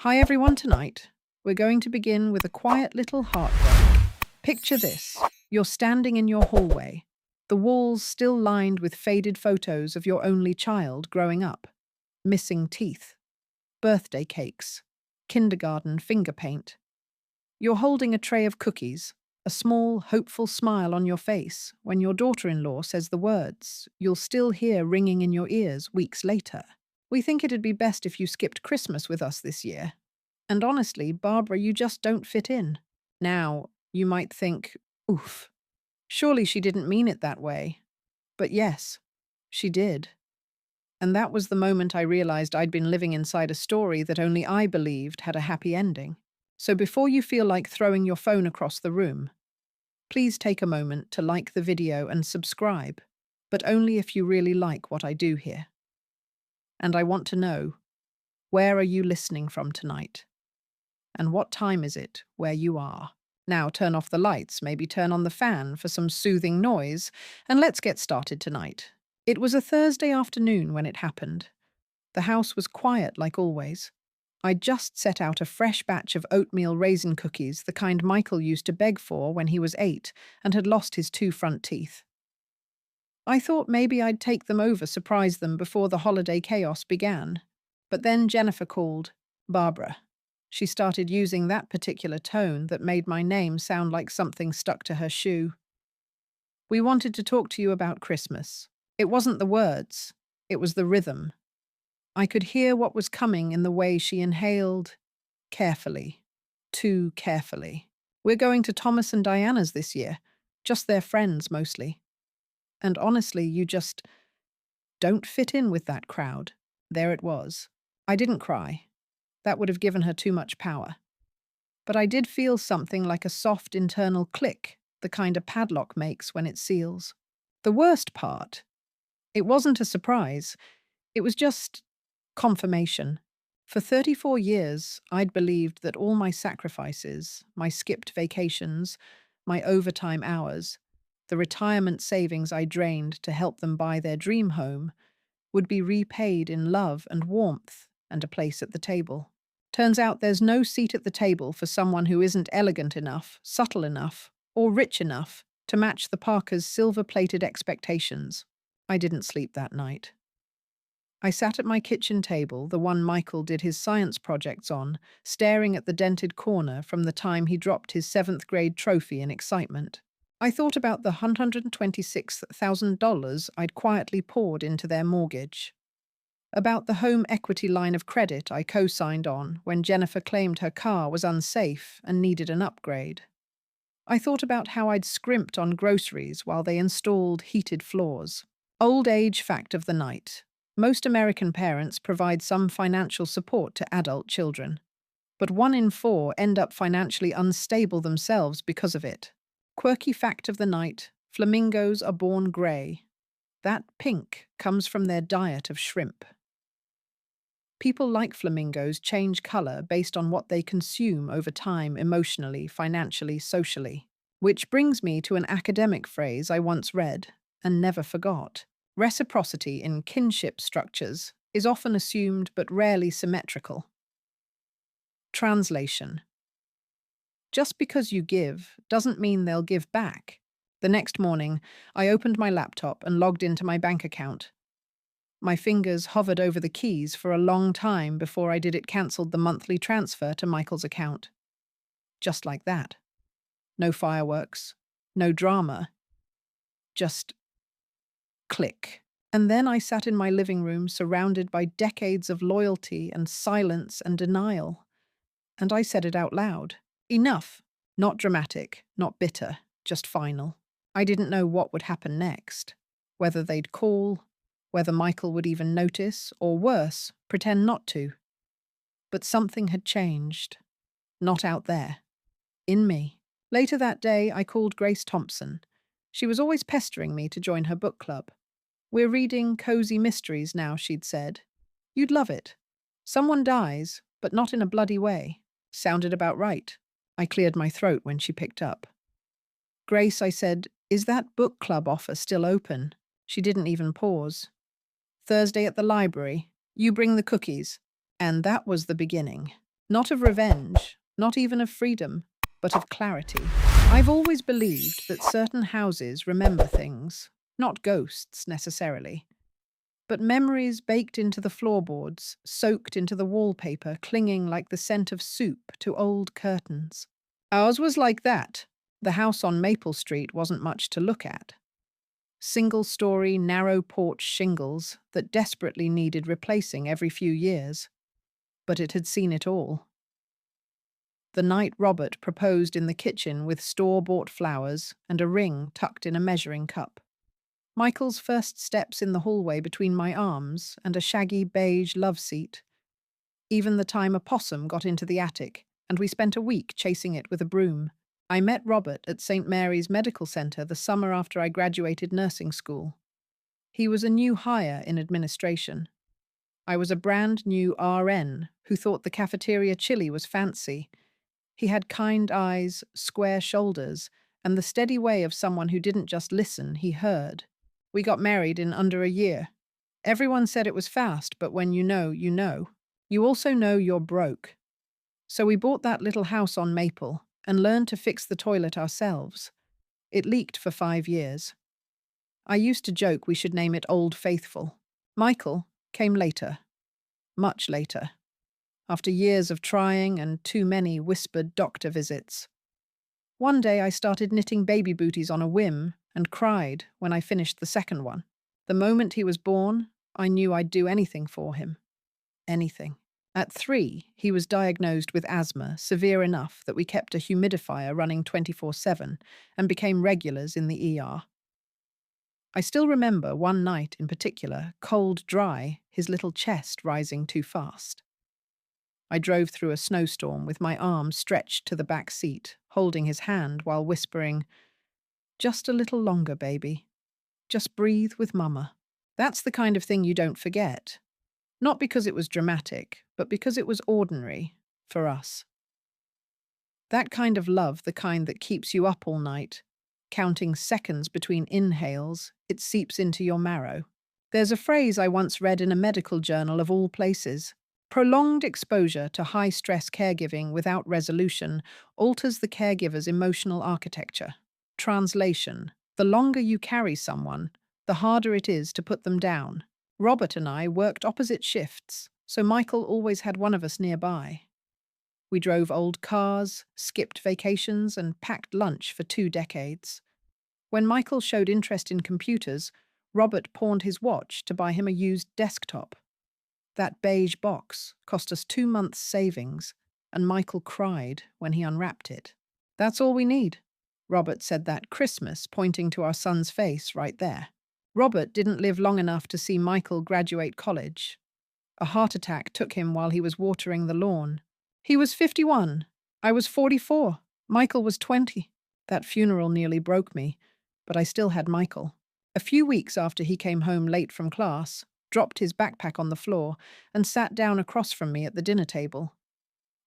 Hi everyone, tonight we're going to begin with a quiet little heartbreak. Picture this. You're standing in your hallway, the walls still lined with faded photos of your only child growing up. Missing teeth, birthday cakes, kindergarten finger paint. You're holding a tray of cookies, a small, hopeful smile on your face when your daughter-in-law says the words you'll still hear ringing in your ears weeks later. "We think it'd be best if you skipped Christmas with us this year. And honestly, Barbara, you just don't fit in." Now, you might think, oof, surely she didn't mean it that way. But yes, she did. And that was the moment I realized I'd been living inside a story that only I believed had a happy ending. So before you feel like throwing your phone across the room, please take a moment to like the video and subscribe, but only if you really like what I do here. And I want to know, where are you listening from tonight? And what time is it where you are? Now turn off the lights, maybe turn on the fan for some soothing noise, and let's get started tonight. It was a Thursday afternoon when it happened. The house was quiet like always. I'd just set out a fresh batch of oatmeal raisin cookies, the kind Michael used to beg for when he was 8 and had lost his 2 front teeth. I thought maybe I'd take them over, surprise them before the holiday chaos began. But then Jennifer called. Barbara. She started using that particular tone that made my name sound like something stuck to her shoe. "We wanted to talk to you about Christmas." It wasn't the words, it was the rhythm. I could hear what was coming in the way she inhaled carefully, too carefully. "We're going to Thomas and Diana's this year, just their friends mostly. And honestly, you just don't fit in with that crowd." There it was. I didn't cry. That would have given her too much power. But I did feel something like a soft internal click, the kind a padlock makes when it seals. The worst part, it wasn't a surprise. It was just confirmation. For 34 years, I'd believed that all my sacrifices, my skipped vacations, my overtime hours, the retirement savings I drained to help them buy their dream home, would be repaid in love and warmth and a place at the table. Turns out there's no seat at the table for someone who isn't elegant enough, subtle enough, or rich enough to match the Parkers' silver-plated expectations. I didn't sleep that night. I sat at my kitchen table, the one Michael did his science projects on, staring at the dented corner from the time he dropped his 7th-grade trophy in excitement. I thought about the $126,000 I'd quietly poured into their mortgage. About the home equity line of credit I co-signed on when Jennifer claimed her car was unsafe and needed an upgrade. I thought about how I'd scrimped on groceries while they installed heated floors. Old age fact of the night. Most American parents provide some financial support to adult children, but 1 in 4 end up financially unstable themselves because of it. Quirky fact of the night. Flamingos are born grey. That pink comes from their diet of shrimp. People like flamingos change color based on what they consume over time, emotionally, financially, socially. Which brings me to an academic phrase I once read and never forgot. Reciprocity in kinship structures is often assumed but rarely symmetrical. Translation. Just because you give doesn't mean they'll give back. The next morning, I opened my laptop and logged into my bank account. My fingers hovered over the keys for a long time before I did it cancelled the monthly transfer to Michael's account. Just like that. No fireworks, no drama. Just click. And then I sat in my living room surrounded by decades of loyalty and silence and denial. And I said it out loud. Enough. Not dramatic, not bitter, just final. I didn't know what would happen next. Whether they'd call, whether Michael would even notice, or worse, pretend not to. But something had changed. Not out there. In me. Later that day, I called Grace Thompson. She was always pestering me to join her book club. "We're reading cozy mysteries now," she'd said. "You'd love it. Someone dies, but not in a bloody way." Sounded about right. I cleared my throat when she picked up. "Grace," I said, "is that book club offer still open?" She didn't even pause. "Thursday at the library. You bring the cookies." And that was the beginning. Not of revenge, not even of freedom, but of clarity. I've always believed that certain houses remember things, not ghosts necessarily, but memories baked into the floorboards, soaked into the wallpaper, clinging like the scent of soup to old curtains. Ours was like that. The house on Maple Street wasn't much to look at. Single-story, narrow porch shingles that desperately needed replacing every few years. But it had seen it all. The night Robert proposed in the kitchen with store-bought flowers and a ring tucked in a measuring cup. Michael's first steps in the hallway between my arms and a shaggy beige love seat. Even the time a possum got into the attic, and we spent a week chasing it with a broom. I met Robert at St. Mary's Medical Center the summer after I graduated nursing school. He was a new hire in administration. I was a brand new RN who thought the cafeteria chili was fancy. He had kind eyes, square shoulders, and the steady way of someone who didn't just listen, he heard. We got married in under a year. Everyone said it was fast, but when you know, you know. You also know you're broke. So we bought that little house on Maple and learned to fix the toilet ourselves. It leaked for 5 years. I used to joke we should name it Old Faithful. Michael came later, much later, after years of trying and too many whispered doctor visits. One day I started knitting baby booties on a whim and cried when I finished the second one. The moment he was born, I knew I'd do anything for him. Anything. At 3, he was diagnosed with asthma, severe enough that we kept a humidifier running 24/7 and became regulars in the ER. I still remember one night in particular, cold dry, his little chest rising too fast. I drove through a snowstorm with my arm stretched to the back seat, holding his hand while whispering, "Just a little longer, baby. Just breathe with Mama." That's the kind of thing you don't forget. Not because it was dramatic, but because it was ordinary for us. That kind of love, the kind that keeps you up all night, counting seconds between inhales, it seeps into your marrow. There's a phrase I once read in a medical journal of all places. Prolonged exposure to high-stress caregiving without resolution alters the caregiver's emotional architecture. Translation: the longer you carry someone, the harder it is to put them down. Robert and I worked opposite shifts, so Michael always had one of us nearby. We drove old cars, skipped vacations, and packed lunch for 2 decades. When Michael showed interest in computers, Robert pawned his watch to buy him a used desktop. That beige box cost us 2 months' savings, and Michael cried when he unwrapped it. "That's all we need," Robert said that Christmas, pointing to our son's face right there. Robert didn't live long enough to see Michael graduate college. A heart attack took him while he was watering the lawn. He was 51. I was 44. Michael was 20. That funeral nearly broke me, but I still had Michael. A few weeks after he came home late from class, dropped his backpack on the floor, and sat down across from me at the dinner table.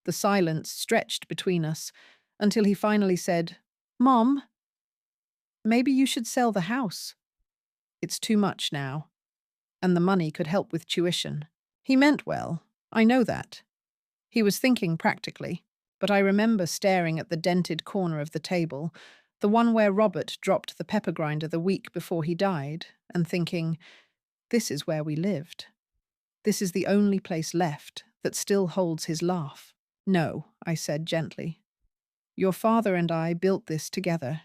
The silence stretched between us until he finally said, "Mom, maybe you should sell the house. It's too much now, and the money could help with tuition." He meant well, I know that. He was thinking practically, but I remember staring at the dented corner of the table, the one where Robert dropped the pepper grinder the week before he died, and thinking, this is where we lived. This is the only place left that still holds his laugh. "No," I said gently. "Your father and I built this together.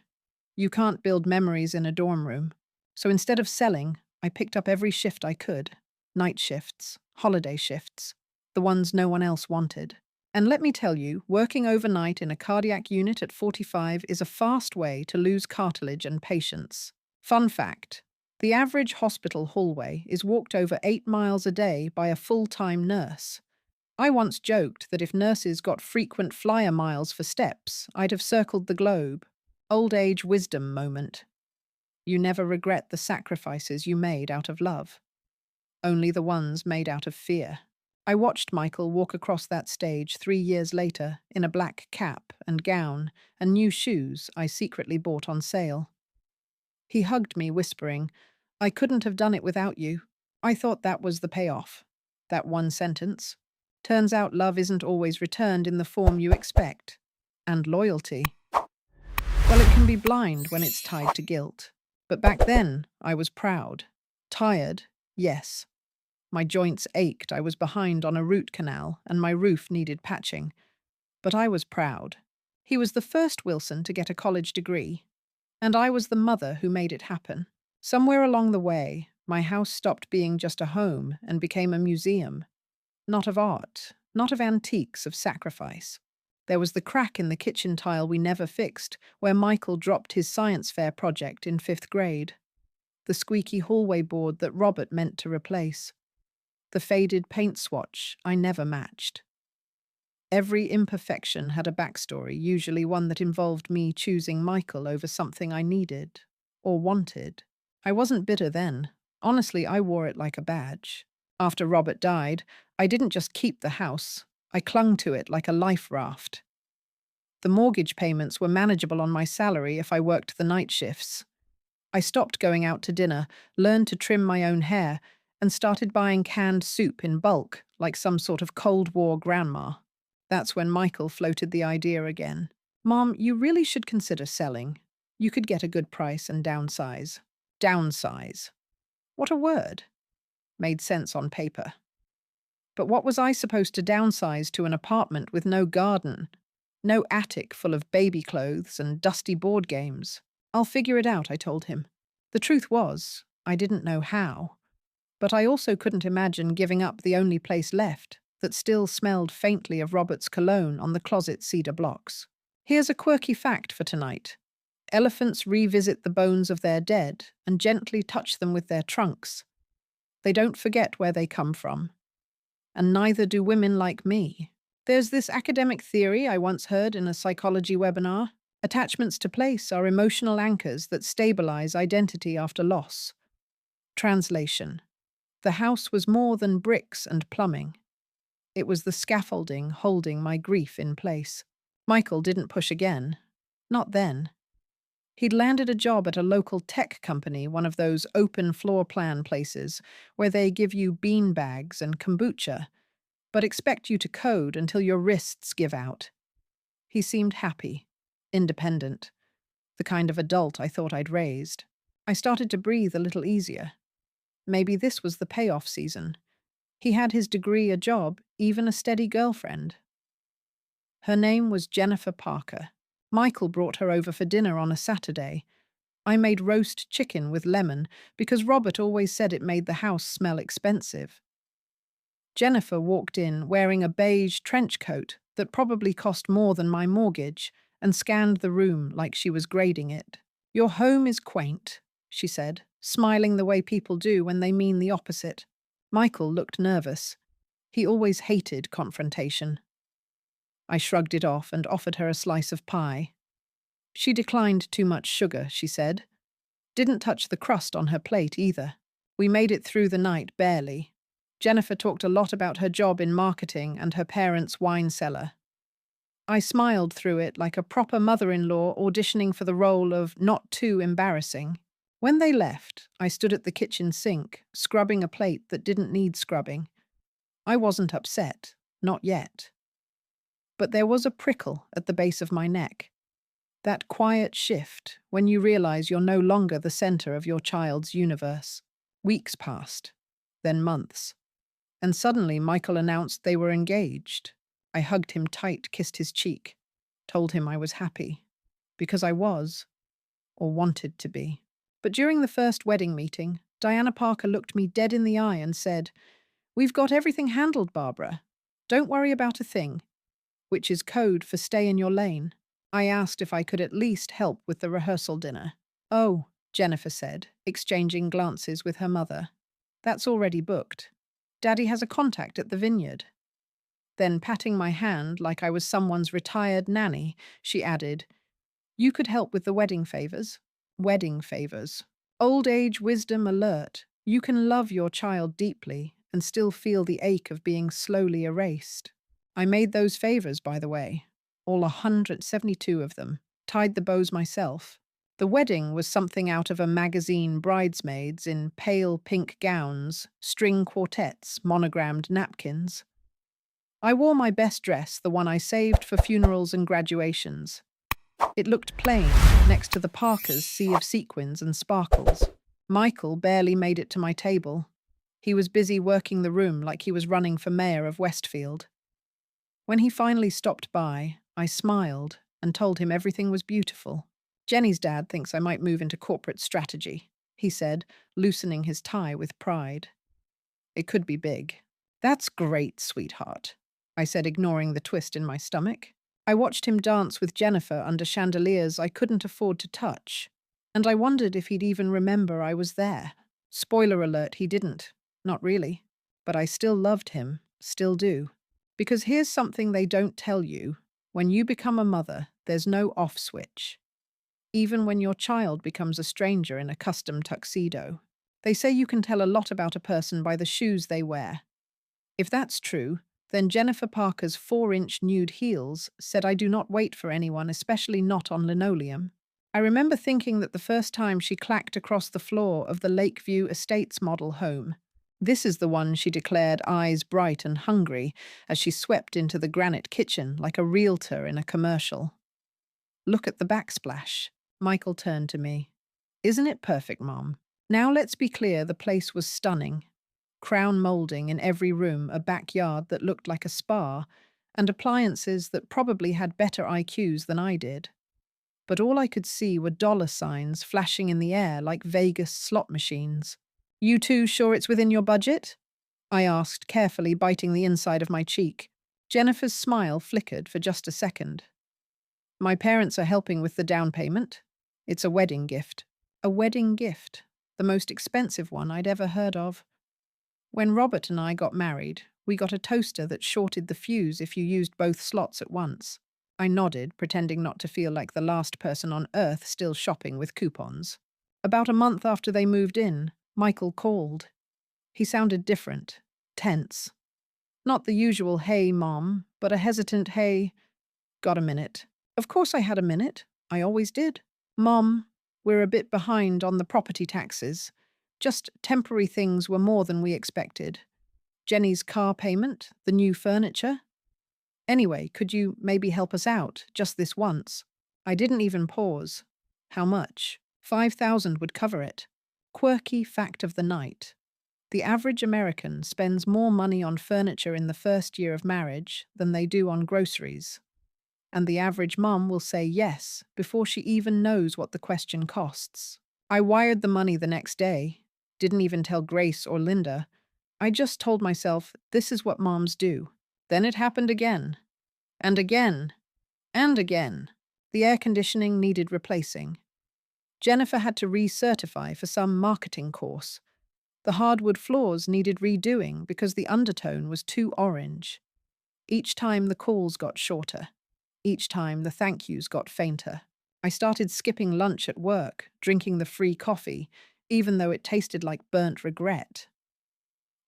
You can't build memories in a dorm room." So instead of selling, I picked up every shift I could. Night shifts, holiday shifts, the ones no one else wanted. And let me tell you, working overnight in a cardiac unit at 45 is a fast way to lose cartilage and patience. Fun fact: the average hospital hallway is walked over 8 miles a day by a full-time nurse. I once joked that if nurses got frequent flyer miles for steps, I'd have circled the globe. Old age wisdom moment. You never regret the sacrifices you made out of love. Only the ones made out of fear. I watched Michael walk across that stage 3 years later in a black cap and gown and new shoes I secretly bought on sale. He hugged me, whispering, "I couldn't have done it without you." I thought that was the payoff. That one sentence. Turns out love isn't always returned in the form you expect. And loyalty. Well, it can be blind when it's tied to guilt. But back then, I was proud. Tired, yes. My joints ached, I was behind on a root canal, and my roof needed patching. But I was proud. He was the first Wilson to get a college degree, and I was the mother who made it happen. Somewhere along the way, my house stopped being just a home and became a museum. Not of art, not of antiques, of sacrifice. There was the crack in the kitchen tile we never fixed, where Michael dropped his science fair project in 5th grade. The squeaky hallway board that Robert meant to replace. The faded paint swatch I never matched. Every imperfection had a backstory, usually one that involved me choosing Michael over something I needed or wanted. I wasn't bitter then. Honestly, I wore it like a badge. After Robert died, I didn't just keep the house. I clung to it like a life raft. The mortgage payments were manageable on my salary if I worked the night shifts. I stopped going out to dinner, learned to trim my own hair, and started buying canned soup in bulk, like some sort of Cold War grandma. That's when Michael floated the idea again. Mom, you really should consider selling. You could get a good price and downsize. Downsize. What a word. Made sense on paper. But what was I supposed to downsize to an apartment with no garden? No attic full of baby clothes and dusty board games? I'll figure it out, I told him. The truth was, I didn't know how. But I also couldn't imagine giving up the only place left that still smelled faintly of Robert's cologne on the closet cedar blocks. Here's a quirky fact for tonight. Elephants revisit the bones of their dead and gently touch them with their trunks. They don't forget where they come from. And neither do women like me. There's this academic theory I once heard in a psychology webinar. Attachments to place are emotional anchors that stabilize identity after loss. Translation. The house was more than bricks and plumbing. It was the scaffolding holding my grief in place. Michael didn't push again. Not then. He'd landed a job at a local tech company, one of those open floor plan places where they give you bean bags and kombucha, but expect you to code until your wrists give out. He seemed happy, independent, the kind of adult I thought I'd raised. I started to breathe a little easier. Maybe this was the payoff season. He had his degree, a job, even a steady girlfriend. Her name was Jennifer Parker. Michael brought her over for dinner on a Saturday. I made roast chicken with lemon because Robert always said it made the house smell expensive. Jennifer walked in wearing a beige trench coat that probably cost more than my mortgage and scanned the room like she was grading it. "Your home is quaint," she said, smiling the way people do when they mean the opposite. Michael looked nervous. He always hated confrontation. I shrugged it off and offered her a slice of pie. She declined too much sugar, she said. Didn't touch the crust on her plate either. We made it through the night barely. Jennifer talked a lot about her job in marketing and her parents' wine cellar. I smiled through it like a proper mother-in-law auditioning for the role of not too embarrassing. When they left, I stood at the kitchen sink, scrubbing a plate that didn't need scrubbing. I wasn't upset, not yet. But there was a prickle at the base of my neck. That quiet shift when you realize you're no longer the center of your child's universe. Weeks passed, then months. And suddenly Michael announced they were engaged. I hugged him tight, kissed his cheek, told him I was happy. Because I was, or wanted to be. But during the first wedding meeting, Diana Parker looked me dead in the eye and said, "We've got everything handled, Barbara. Don't worry about a thing," which is code for stay in your lane. I asked if I could at least help with the rehearsal dinner. "Oh," Jennifer said, exchanging glances with her mother. "That's already booked. Daddy has a contact at the vineyard." Then, patting my hand like I was someone's retired nanny, she added, "You could help with the wedding favors." Wedding favors. Old age wisdom alert. You can love your child deeply and still feel the ache of being slowly erased. I made those favors, by the way. All 172 of them. Tied the bows myself. The wedding was something out of a magazine, bridesmaids in pale pink gowns, string quartets, monogrammed napkins. I wore my best dress, the one I saved for funerals and graduations. It looked plain, next to the Parker's sea of sequins and sparkles. Michael barely made it to my table. He was busy working the room like he was running for mayor of Westfield. When he finally stopped by, I smiled and told him everything was beautiful. Jenny's dad thinks I might move into corporate strategy, he said, loosening his tie with pride. It could be big. That's great, sweetheart, I said, ignoring the twist in my stomach. I watched him dance with Jennifer under chandeliers I couldn't afford to touch, and I wondered if he'd even remember I was there. Spoiler alert, he didn't. Not really. But I still loved him, still do. Because here's something they don't tell you. When you become a mother, there's no off switch. Even when your child becomes a stranger in a custom tuxedo. They say you can tell a lot about a person by the shoes they wear. If that's true, then Jennifer Parker's 4-inch nude heels said I do not wait for anyone, especially not on linoleum. I remember thinking that the first time she clacked across the floor of the Lakeview Estates model home. This is the one, she declared, eyes bright and hungry, as she swept into the granite kitchen like a realtor in a commercial. Look at the backsplash. Michael turned to me. Isn't it perfect, Mom? Now let's be clear, the place was stunning. Crown molding in every room, a backyard that looked like a spa, and appliances that probably had better IQs than I did. But all I could see were dollar signs flashing in the air like Vegas slot machines. You two sure it's within your budget? I asked, carefully biting the inside of my cheek. Jennifer's smile flickered for just a second. My parents are helping with the down payment. It's a wedding gift. A wedding gift. The most expensive one I'd ever heard of. When Robert and I got married, we got a toaster that shorted the fuse if you used both slots at once. I nodded, pretending not to feel like the last person on earth still shopping with coupons. About a month after they moved in, Michael called. He sounded different, tense. Not the usual "hey, Mom," but a hesitant "hey, got a minute?" Of course I had a minute. I always did. Mom, we're a bit behind on the property taxes. Just temporary things were more than we expected. Jenny's car payment, the new furniture. Anyway, could you maybe help us out, just this once? I didn't even pause. How much? 5,000 would cover it. Quirky fact of the night. The average American spends more money on furniture in the first year of marriage than they do on groceries. And the average mum will say yes before she even knows what the question costs. I wired the money the next day. Didn't even tell Grace or Linda. I just told myself, this is what moms do. Then it happened again. And again. And again. The air conditioning needed replacing. Jennifer had to recertify for some marketing course. The hardwood floors needed redoing because the undertone was too orange. Each time the calls got shorter. Each time the thank yous got fainter. I started skipping lunch at work, drinking the free coffee, even though it tasted like burnt regret.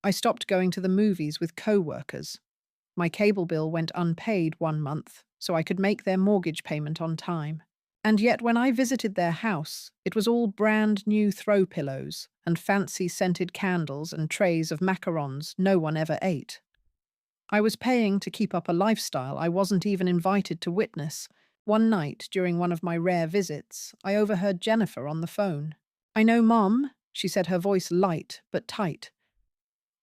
I stopped going to the movies with co-workers. My cable bill went unpaid 1 month, so I could make their mortgage payment on time. And yet when I visited their house, it was all brand new throw pillows and fancy scented candles and trays of macarons no one ever ate. I was paying to keep up a lifestyle I wasn't even invited to witness. One night, during one of my rare visits, I overheard Jennifer on the phone. I know, Mom, she said, her voice light but tight.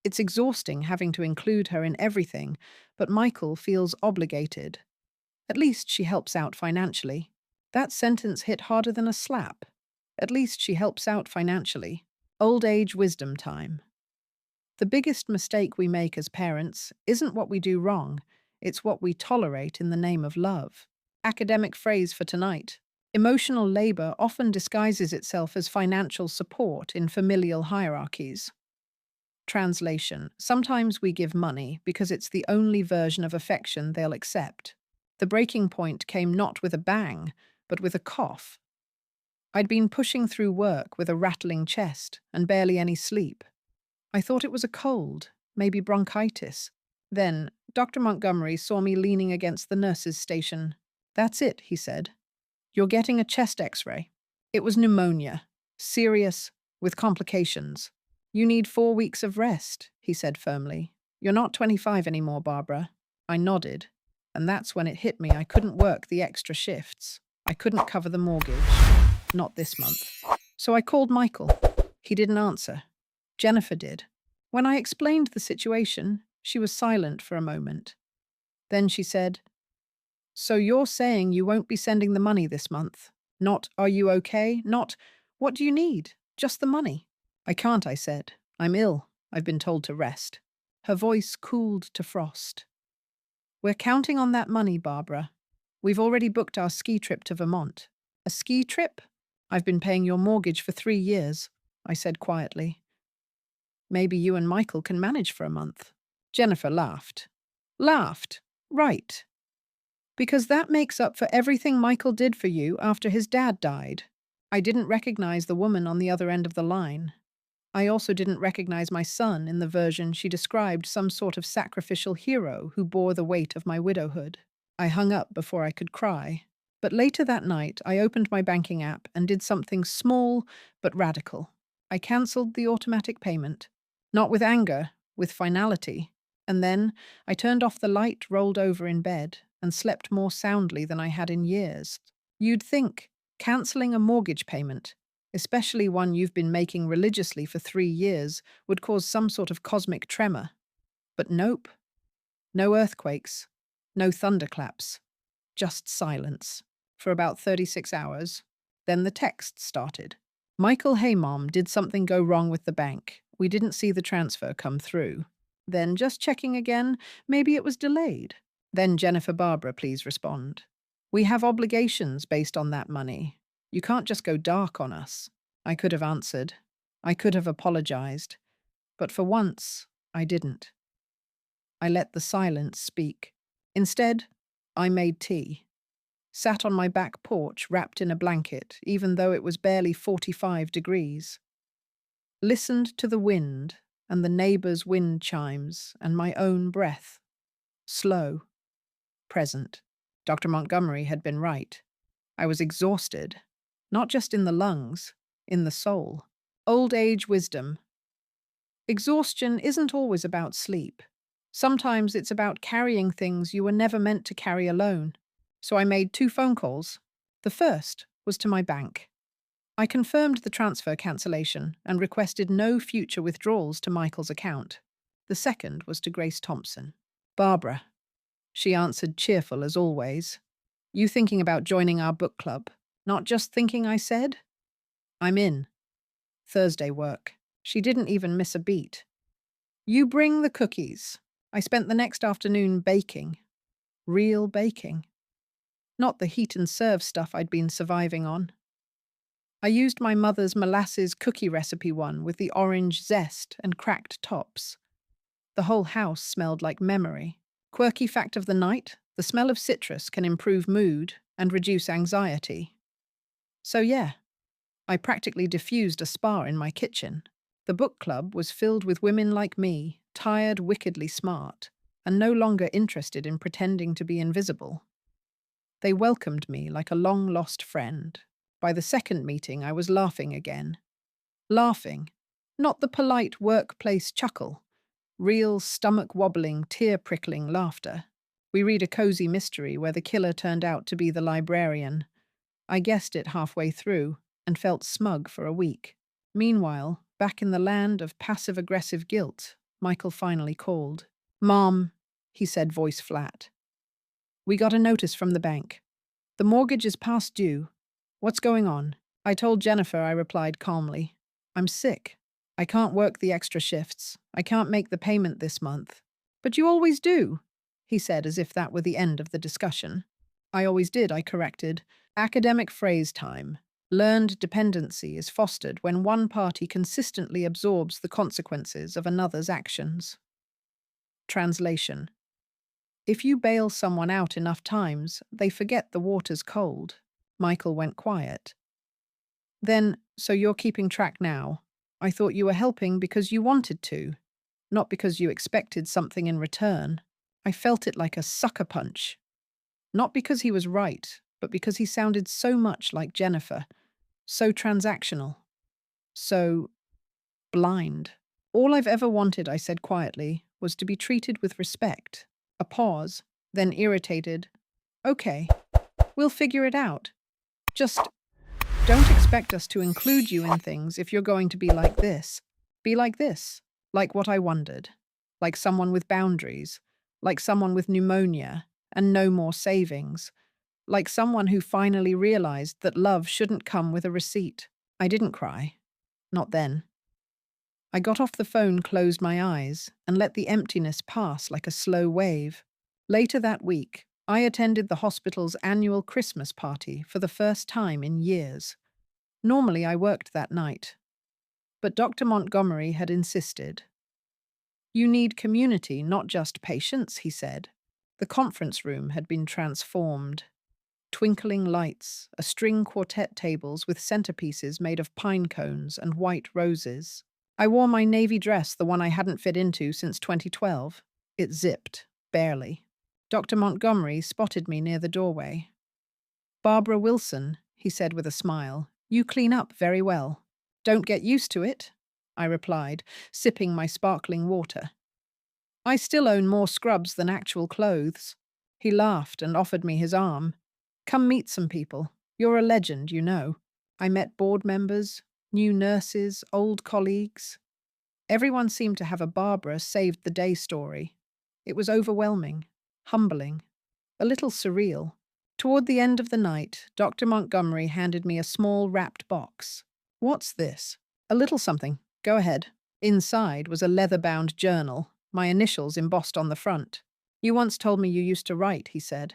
It's exhausting having to include her in everything, but Michael feels obligated. At least she helps out financially. That sentence hit harder than a slap. At least she helps out financially. Old age wisdom time. The biggest mistake we make as parents isn't what we do wrong, it's what we tolerate in the name of love. Academic phrase for tonight. Emotional labor often disguises itself as financial support in familial hierarchies. Translation. Sometimes we give money because it's the only version of affection they'll accept. The breaking point came not with a bang, but with a cough. I'd been pushing through work with a rattling chest and barely any sleep. I thought it was a cold, maybe bronchitis. Then, Dr. Montgomery saw me leaning against the nurse's station. That's it, he said. You're getting a chest x-ray. It was pneumonia. Serious, with complications. You need 4 weeks of rest, he said firmly. You're not 25 anymore, Barbara. I nodded, and that's when it hit me I couldn't work the extra shifts. I couldn't cover the mortgage. Not this month. So I called Michael. He didn't answer. Jennifer did. When I explained the situation, she was silent for a moment. Then she said, "So you're saying you won't be sending the money this month? Not, are you okay? Not, what do you need? Just the money." "I can't," I said. "I'm ill. I've been told to rest." Her voice cooled to frost. "We're counting on that money, Barbara. We've already booked our ski trip to Vermont." "A ski trip? I've been paying your mortgage for 3 years," I said quietly. "Maybe you and Michael can manage for a month." Jennifer laughed. Laughed. "Right. Because that makes up for everything Michael did for you after his dad died." I didn't recognize the woman on the other end of the line. I also didn't recognize my son in the version she described, some sort of sacrificial hero who bore the weight of my widowhood. I hung up before I could cry. But later that night, I opened my banking app and did something small but radical. I cancelled the automatic payment. Not with anger, with finality. And then I turned off the light, rolled over in bed, and slept more soundly than I had in years. You'd think cancelling a mortgage payment, especially one you've been making religiously for 3 years, would cause some sort of cosmic tremor. But nope. No earthquakes. No thunderclaps. Just silence. For about 36 hours. Then the text started. "Michael, hey mom, did something go wrong with the bank? We didn't see the transfer come through." Then just checking again, maybe it was delayed. Then Jennifer, Barbara, please respond. "We have obligations based on that money. You can't just go dark on us." I could have answered. I could have apologized. But for once, I didn't. I let the silence speak. Instead, I made tea. Sat on my back porch wrapped in a blanket, even though it was barely 45 degrees. Listened to the wind and the neighbors' wind chimes and my own breath. Slow. Present. Dr. Montgomery had been right. I was exhausted. Not just in the lungs, in the soul. Old age wisdom. Exhaustion isn't always about sleep. Sometimes it's about carrying things you were never meant to carry alone. So I made 2 phone calls. The first was to my bank. I confirmed the transfer cancellation and requested no future withdrawals to Michael's account. The second was to Grace Thompson. "Barbara," she answered, cheerful as always. "You thinking about joining our book club? Not just thinking," I said. "I'm in. Thursday work." She didn't even miss a beat. "You bring the cookies." I spent the next afternoon baking. Real baking. Not the heat and serve stuff I'd been surviving on. I used my mother's molasses cookie recipe one with the orange zest and cracked tops. The whole house smelled like memory. Quirky fact of the night, the smell of citrus can improve mood and reduce anxiety. So yeah, I practically diffused a spa in my kitchen. The book club was filled with women like me, tired, wickedly smart, and no longer interested in pretending to be invisible. They welcomed me like a long-lost friend. By the second meeting, I was laughing again. Laughing. Not the polite workplace chuckle. Real stomach-wobbling, tear-prickling laughter. We read a cozy mystery where the killer turned out to be the librarian. I guessed it halfway through and felt smug for a week. Meanwhile, back in the land of passive-aggressive guilt, Michael finally called. "Mom," he said, voice flat. "We got a notice from the bank. The mortgage is past due. What's going on?" I told Jennifer, I replied calmly. "I'm sick. I can't work the extra shifts. I can't make the payment this month." "But you always do," he said, as if that were the end of the discussion. "I always did," I corrected. Academic phrase time. Learned dependency is fostered when one party consistently absorbs the consequences of another's actions. Translation. If you bail someone out enough times, they forget the water's cold. Michael went quiet. "Then, so you're keeping track now. I thought you were helping because you wanted to, not because you expected something in return." I felt it like a sucker punch. Not because he was right, but because he sounded so much like Jennifer. So transactional. So blind. "All I've ever wanted," I said quietly, "was to be treated with respect. A pause, then irritated. Okay, we'll figure it out. Just don't expect us to include you in things if you're going to be like this. Be like this, like what I wondered, like someone with boundaries, like someone with pneumonia and no more savings, like someone who finally realized that love shouldn't come with a receipt. I didn't cry. Not then. I got off the phone, closed my eyes, and let the emptiness pass like a slow wave. Later that week, I attended the hospital's annual Christmas party for the first time in years. Normally, I worked that night, but Dr. Montgomery had insisted. You need community, not just patients, he said. The conference room had been transformed. Twinkling lights, a string quartet tables with centerpieces made of pine cones and white roses. I wore my navy dress, the one I hadn't fit into since 2012. It zipped, barely. Dr. Montgomery spotted me near the doorway. Barbara Wilson, he said with a smile, you clean up very well. Don't get used to it, I replied, sipping my sparkling water. I still own more scrubs than actual clothes. He laughed and offered me his arm. Come meet some people. You're a legend, you know. I met board members, new nurses, old colleagues. Everyone seemed to have a Barbara saved the day story. It was overwhelming, humbling, a little surreal. Toward the end of the night, Dr. Montgomery handed me a small wrapped box. What's this? A little something. Go ahead. Inside was a leather-bound journal, my initials embossed on the front. You once told me you used to write, he said.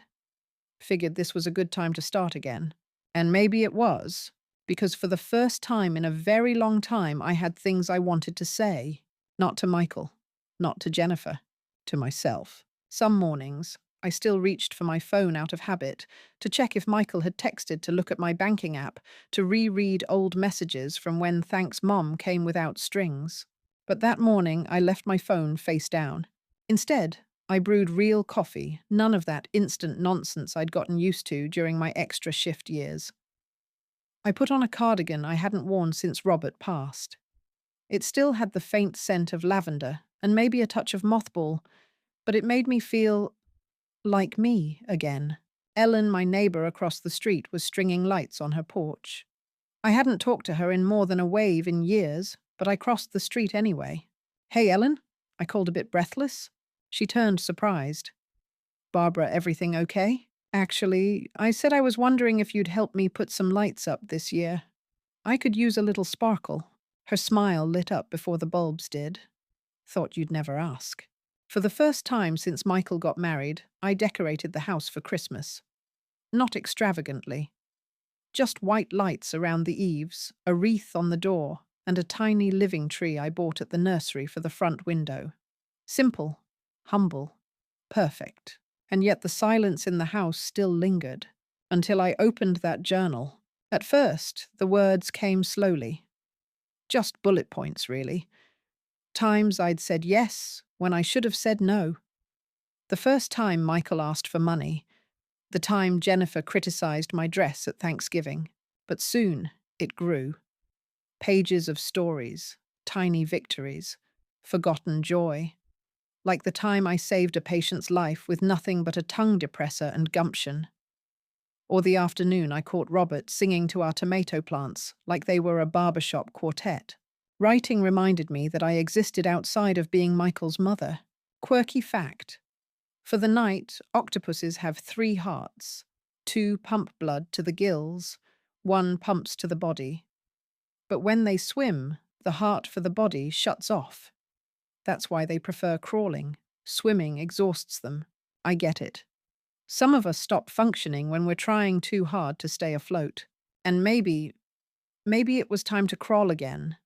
Figured this was a good time to start again. And maybe it was, because for the first time in a very long time I had things I wanted to say. Not to Michael, not to Jennifer, to myself. Some mornings, I still reached for my phone out of habit, to check if Michael had texted, to look at my banking app, to reread old messages from when Thanks Mom came without strings. But that morning I left my phone face down. Instead, I brewed real coffee, none of that instant nonsense I'd gotten used to during my extra shift years. I put on a cardigan I hadn't worn since Robert passed. It still had the faint scent of lavender and maybe a touch of mothball, but it made me feel like me again. Ellen, my neighbor across the street, was stringing lights on her porch. I hadn't talked to her in more than a wave in years, but I crossed the street anyway. Hey, Ellen? I called a bit breathless. She turned surprised. Barbara, everything okay? Actually, I said I was wondering if you'd help me put some lights up this year. I could use a little sparkle. Her smile lit up before the bulbs did. Thought you'd never ask. For the first time since Michael got married, I decorated the house for Christmas. Not extravagantly. Just white lights around the eaves, a wreath on the door, and a tiny living tree I bought at the nursery for the front window. Simple, humble, perfect. And yet the silence in the house still lingered, until I opened that journal. At first, the words came slowly. Just bullet points, really. Times I'd said yes when I should have said no. The first time Michael asked for money, the time Jennifer criticized my dress at Thanksgiving. But soon it grew. Pages of stories, tiny victories, forgotten joy. Like the time I saved a patient's life with nothing but a tongue depressor and gumption. Or the afternoon I caught Robert singing to our tomato plants like they were a barbershop quartet. Writing reminded me that I existed outside of being Michael's mother. Quirky fact. For the night, octopuses have 3 hearts. 2 pump blood to the gills, 1 pumps to the body. But when they swim, the heart for the body shuts off. That's why they prefer crawling. Swimming exhausts them. I get it. Some of us stop functioning when we're trying too hard to stay afloat. And maybe it was time to crawl again.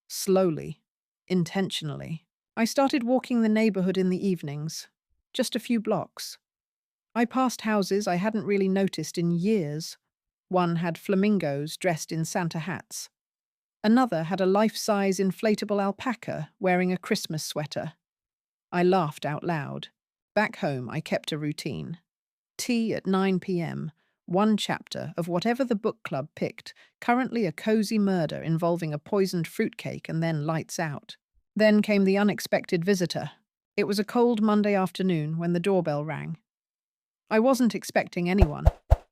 Slowly. Intentionally. I started walking the neighborhood in the evenings. Just a few blocks. I passed houses I hadn't really noticed in years. One had flamingos dressed in Santa hats. Another had a life-size inflatable alpaca wearing a Christmas sweater. I laughed out loud. Back home, I kept a routine. Tea at 9 p.m., 1 chapter of whatever the book club picked, currently a cozy murder involving a poisoned fruitcake, and then lights out. Then came the unexpected visitor. It was a cold Monday afternoon when the doorbell rang. I wasn't expecting anyone,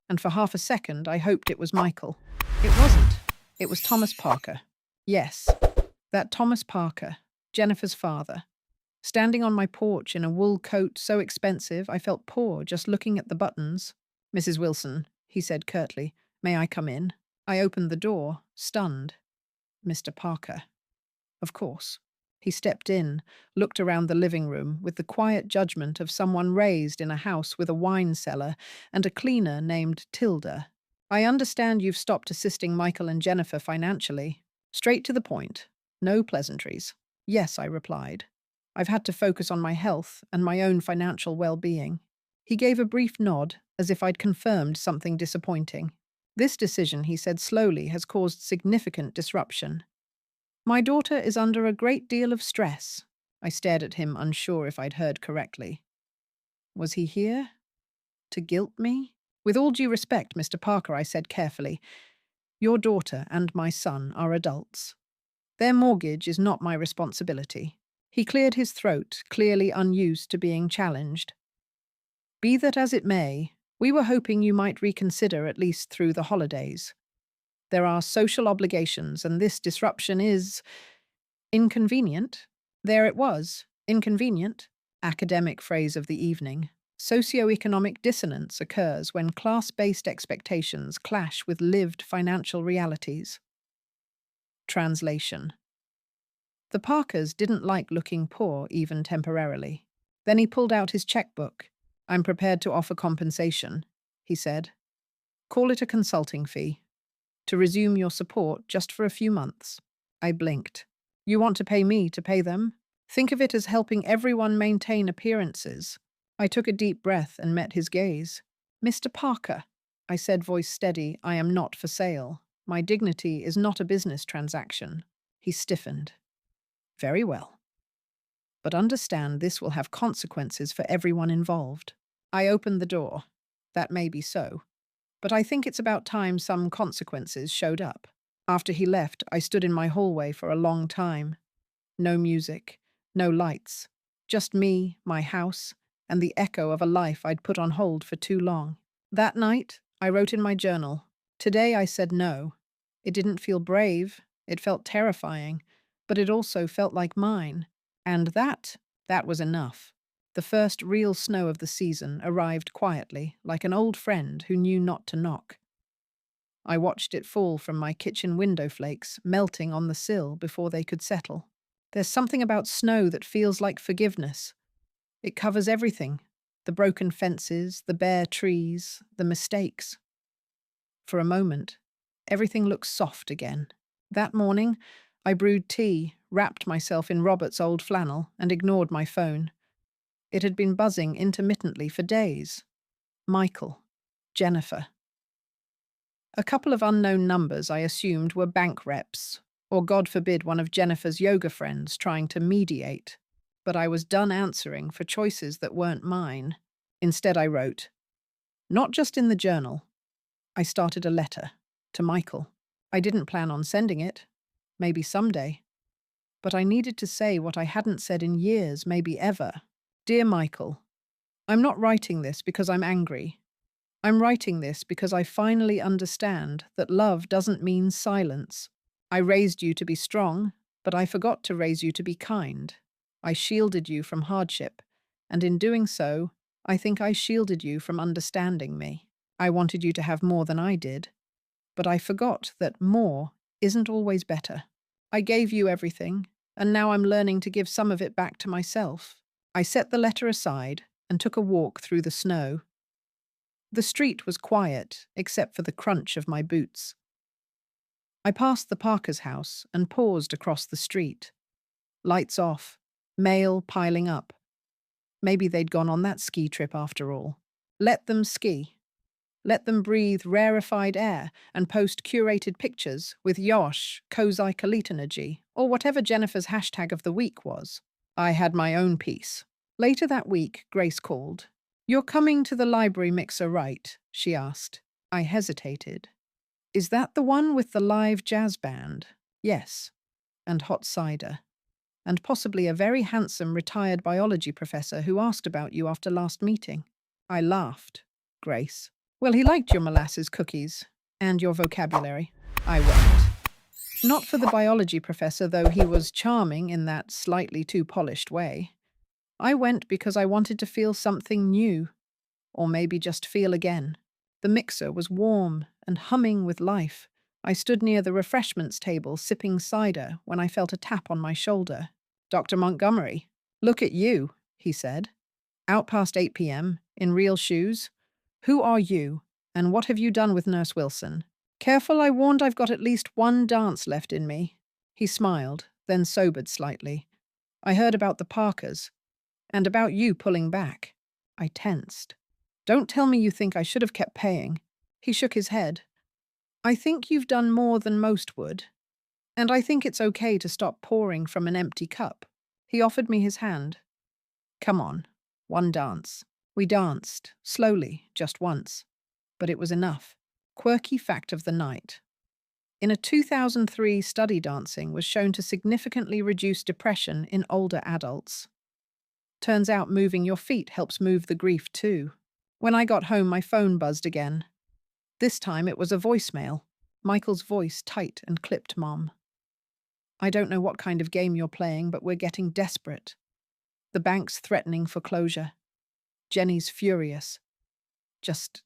and for half a second I hoped it was Michael. It wasn't. It was Thomas Parker. Yes, that Thomas Parker, Jennifer's father, standing on my porch in a wool coat so expensive I felt poor just looking at the buttons. "Mrs. Wilson," he said curtly, "may I come in?" I opened the door, stunned. Mr. Parker. Of course. He stepped in, looked around the living room with the quiet judgment of someone raised in a house with a wine cellar and a cleaner named Tilda. "I understand you've stopped assisting Michael and Jennifer financially. Straight to the point. No pleasantries." "Yes," I replied. "I've had to focus on my health and my own financial well-being." He gave a brief nod, as if I'd confirmed something disappointing. "This decision," he said slowly, "has caused significant disruption. My daughter is under a great deal of stress." I stared at him, unsure if I'd heard correctly. Was he here? To guilt me? "With all due respect, Mr. Parker," I said carefully, "your daughter and my son are adults. Their mortgage is not my responsibility." He cleared his throat, clearly unused to being challenged. "Be that as it may, we were hoping you might reconsider at least through the holidays. There are social obligations, and this disruption is inconvenient." There it was, inconvenient. Academic phrase of the evening. Socioeconomic dissonance occurs when class-based expectations clash with lived financial realities. Translation. The Parkers didn't like looking poor, even temporarily. Then he pulled out his checkbook. "I'm prepared to offer compensation," he said. "Call it a consulting fee. To resume your support just for a few months." I blinked. "You want to pay me to pay them? Think of it as helping everyone maintain appearances." I took a deep breath and met his gaze. "Mr. Parker," I said, voice steady, "I am not for sale. My dignity is not a business transaction." He stiffened. "Very well. But understand this will have consequences for everyone involved." I opened the door. "That may be so. But I think it's about time some consequences showed up." After he left, I stood in my hallway for a long time. No music, no lights, just me, my house, and the echo of a life I'd put on hold for too long. That night, I wrote in my journal, "Today I said no." It didn't feel brave, it felt terrifying, but it also felt like mine. And that was enough. The first real snow of the season arrived quietly, like an old friend who knew not to knock. I watched it fall from my kitchen window flakes, melting on the sill before they could settle. There's something about snow that feels like forgiveness. It covers everything: the broken fences, the bare trees, the mistakes. For a moment, everything looks soft again. That morning, I brewed tea, wrapped myself in Robert's old flannel, and ignored my phone. It had been buzzing intermittently for days. Michael. Jennifer. A couple of unknown numbers I assumed were bank reps, or God forbid one of Jennifer's yoga friends trying to mediate. But I was done answering for choices that weren't mine. Instead I wrote, not just in the journal. I started a letter to Michael. I didn't plan on sending it. Maybe someday. But I needed to say what I hadn't said in years, maybe ever. "Dear Michael, I'm not writing this because I'm angry. I'm writing this because I finally understand that love doesn't mean silence. I raised you to be strong, but I forgot to raise you to be kind. I shielded you from hardship, and in doing so, I think I shielded you from understanding me. I wanted you to have more than I did, but I forgot that more isn't always better. I gave you everything, and now I'm learning to give some of it back to myself." I set the letter aside and took a walk through the snow. The street was quiet, except for the crunch of my boots. I passed the Parker's house and paused across the street. Lights off, mail piling up. Maybe they'd gone on that ski trip after all. Let them ski. Let them breathe rarefied air and post curated pictures with Yosh, Kozai Kalitenergy, or whatever Jennifer's hashtag of the week was. I had my own piece. Later that week, Grace called. "You're coming to the library mixer, right?" she asked. I hesitated. "Is that the one with the live jazz band?" "Yes. And hot cider." and possibly a very handsome retired biology professor who asked about you after last meeting. I laughed. Grace. Well, he liked your molasses cookies and your vocabulary. I went. Not for the biology professor, though he was charming in that slightly too polished way. I went because I wanted to feel something new, or maybe just feel again. The mixer was warm and humming with life. I stood near the refreshments table sipping cider when I felt a tap on my shoulder. Dr. Montgomery, look at you, he said. Out past 8 p.m., in real shoes. Who are you, and what have you done with Nurse Wilson? Careful, I warned, I've got at least one dance left in me. He smiled, then sobered slightly. I heard about the Parkers, and about you pulling back. I tensed. Don't tell me you think I should have kept paying. He shook his head. I think you've done more than most would, and I think it's okay to stop pouring from an empty cup. He offered me his hand. Come on, one dance. We danced, slowly, just once. But it was enough. Quirky fact of the night. In a 2003 study, dancing was shown to significantly reduce depression in older adults. Turns out moving your feet helps move the grief too. When I got home, my phone buzzed again. This time it was a voicemail. Michael's voice tight and clipped. Mom. I don't know what kind of game you're playing, but we're getting desperate. The bank's threatening foreclosure. Jenny's furious. Just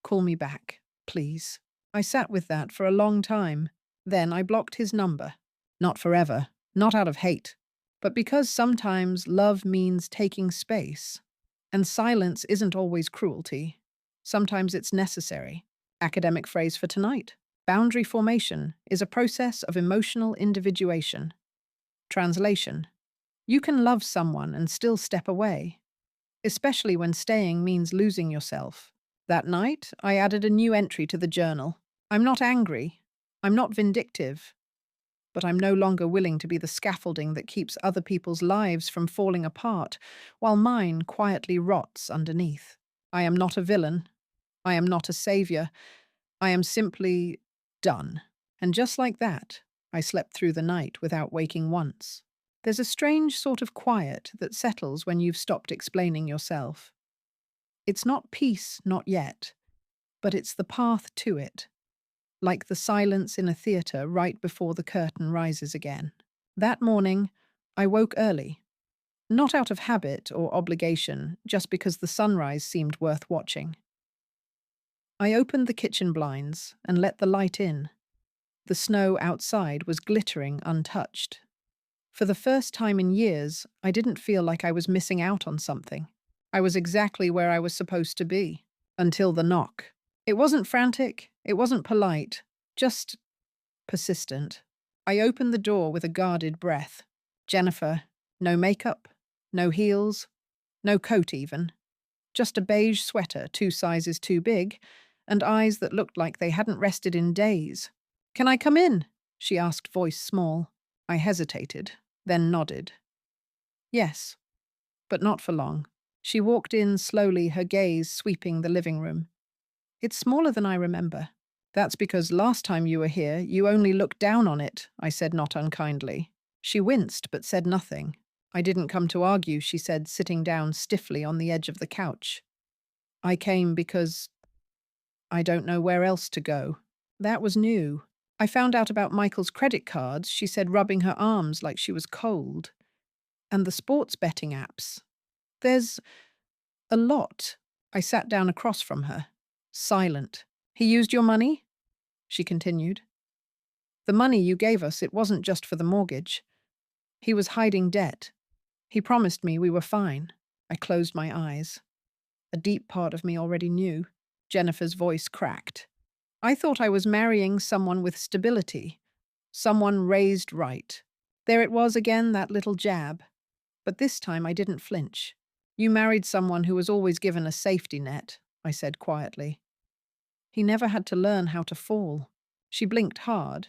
call me back, please. I sat with that for a long time. Then I blocked his number. Not forever, not out of hate, but because sometimes love means taking space. And silence isn't always cruelty. Sometimes it's necessary. Academic phrase for tonight. Boundary formation is a process of emotional individuation. Translation. You can love someone and still step away, especially when staying means losing yourself. That night, I added a new entry to the journal. I'm not angry. I'm not vindictive. But I'm no longer willing to be the scaffolding that keeps other people's lives from falling apart, while mine quietly rots underneath. I am not a villain. I am not a savior. I am simply done. And just like that, I slept through the night without waking once. There's a strange sort of quiet that settles when you've stopped explaining yourself. It's not peace, not yet, but it's the path to it. Like the silence in a theatre right before the curtain rises again. That morning, I woke early. Not out of habit or obligation, just because the sunrise seemed worth watching. I opened the kitchen blinds and let the light in. The snow outside was glittering untouched. For the first time in years, I didn't feel like I was missing out on something. I was exactly where I was supposed to be, until the knock. It wasn't frantic, it wasn't polite, just persistent. I opened the door with a guarded breath. Jennifer, no makeup, no heels, no coat even. Just a beige sweater 2 sizes too big, and eyes that looked like they hadn't rested in days. Can I come in? She asked, voice small. I hesitated, then nodded. Yes, but not for long. She walked in slowly, her gaze sweeping the living room. It's smaller than I remember. That's because last time you were here, you only looked down on it, I said not unkindly. She winced but said nothing. I didn't come to argue, she said, sitting down stiffly on the edge of the couch. I came because I don't know where else to go. That was new. I found out about Michael's credit cards, she said, rubbing her arms like she was cold. And the sports betting apps. There's a lot. I sat down across from her, silent. He used your money? She continued. The money you gave us, it wasn't just for the mortgage. He was hiding debt. He promised me we were fine. I closed my eyes. A deep part of me already knew. Jennifer's voice cracked. I thought I was marrying someone with stability, someone raised right. There it was again, that little jab. But this time I didn't flinch. You married someone who was always given a safety net, I said quietly. He never had to learn how to fall. She blinked hard.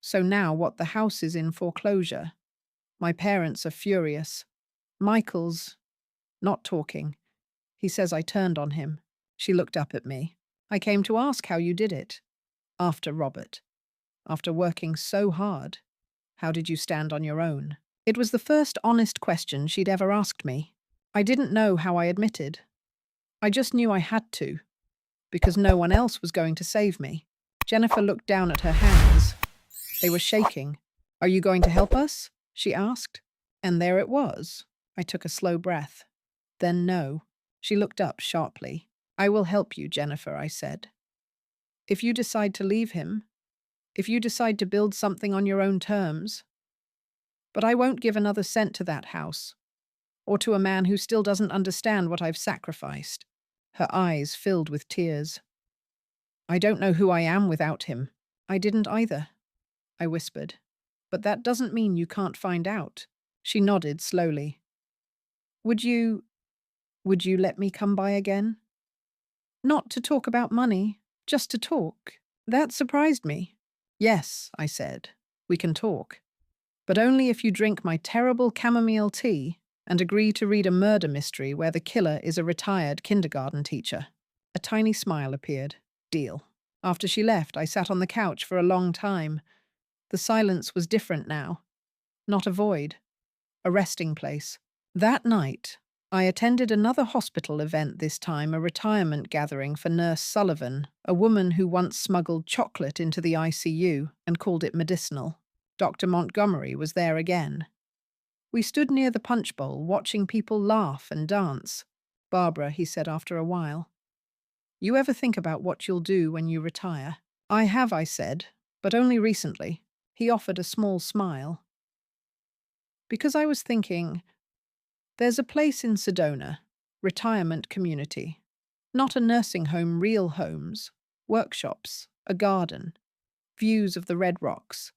So now what, the house is in foreclosure. My parents are furious. Michael's not talking. He says I turned on him. She looked up at me. I came to ask how you did it. After Robert. After working so hard. How did you stand on your own? It was the first honest question she'd ever asked me. I didn't know how I admitted. I just knew I had to, because no one else was going to save me. Jennifer looked down at her hands. They were shaking. "Are you going to help us?" she asked. And there it was. I took a slow breath. Then no. She looked up sharply. "I will help you, Jennifer," I said. "If you decide to leave him, if you decide to build something on your own terms. But I won't give another cent to that house, or to a man who still doesn't understand what I've sacrificed." Her eyes filled with tears. "I don't know who I am without him." "I didn't either," I whispered. "But that doesn't mean you can't find out." She nodded slowly. Would you let me come by again?" "Not to talk about money, just to talk." That surprised me. "Yes," I said, "we can talk. But only if you drink my terrible chamomile tea and agree to read a murder mystery where the killer is a retired kindergarten teacher." A tiny smile appeared. "Deal." After she left, I sat on the couch for a long time. The silence was different now. Not a void. A resting place. That night, I attended another hospital event, this time a retirement gathering for Nurse Sullivan, a woman who once smuggled chocolate into the ICU and called it medicinal. Dr. Montgomery was there again. We stood near the punch bowl, watching people laugh and dance. "Barbara," he said after a while, "you ever think about what you'll do when you retire?" "I have," I said, "but only recently." He offered a small smile. "Because I was thinking, there's a place in Sedona, retirement community. Not a nursing home, real homes, workshops, a garden, views of the Red Rocks.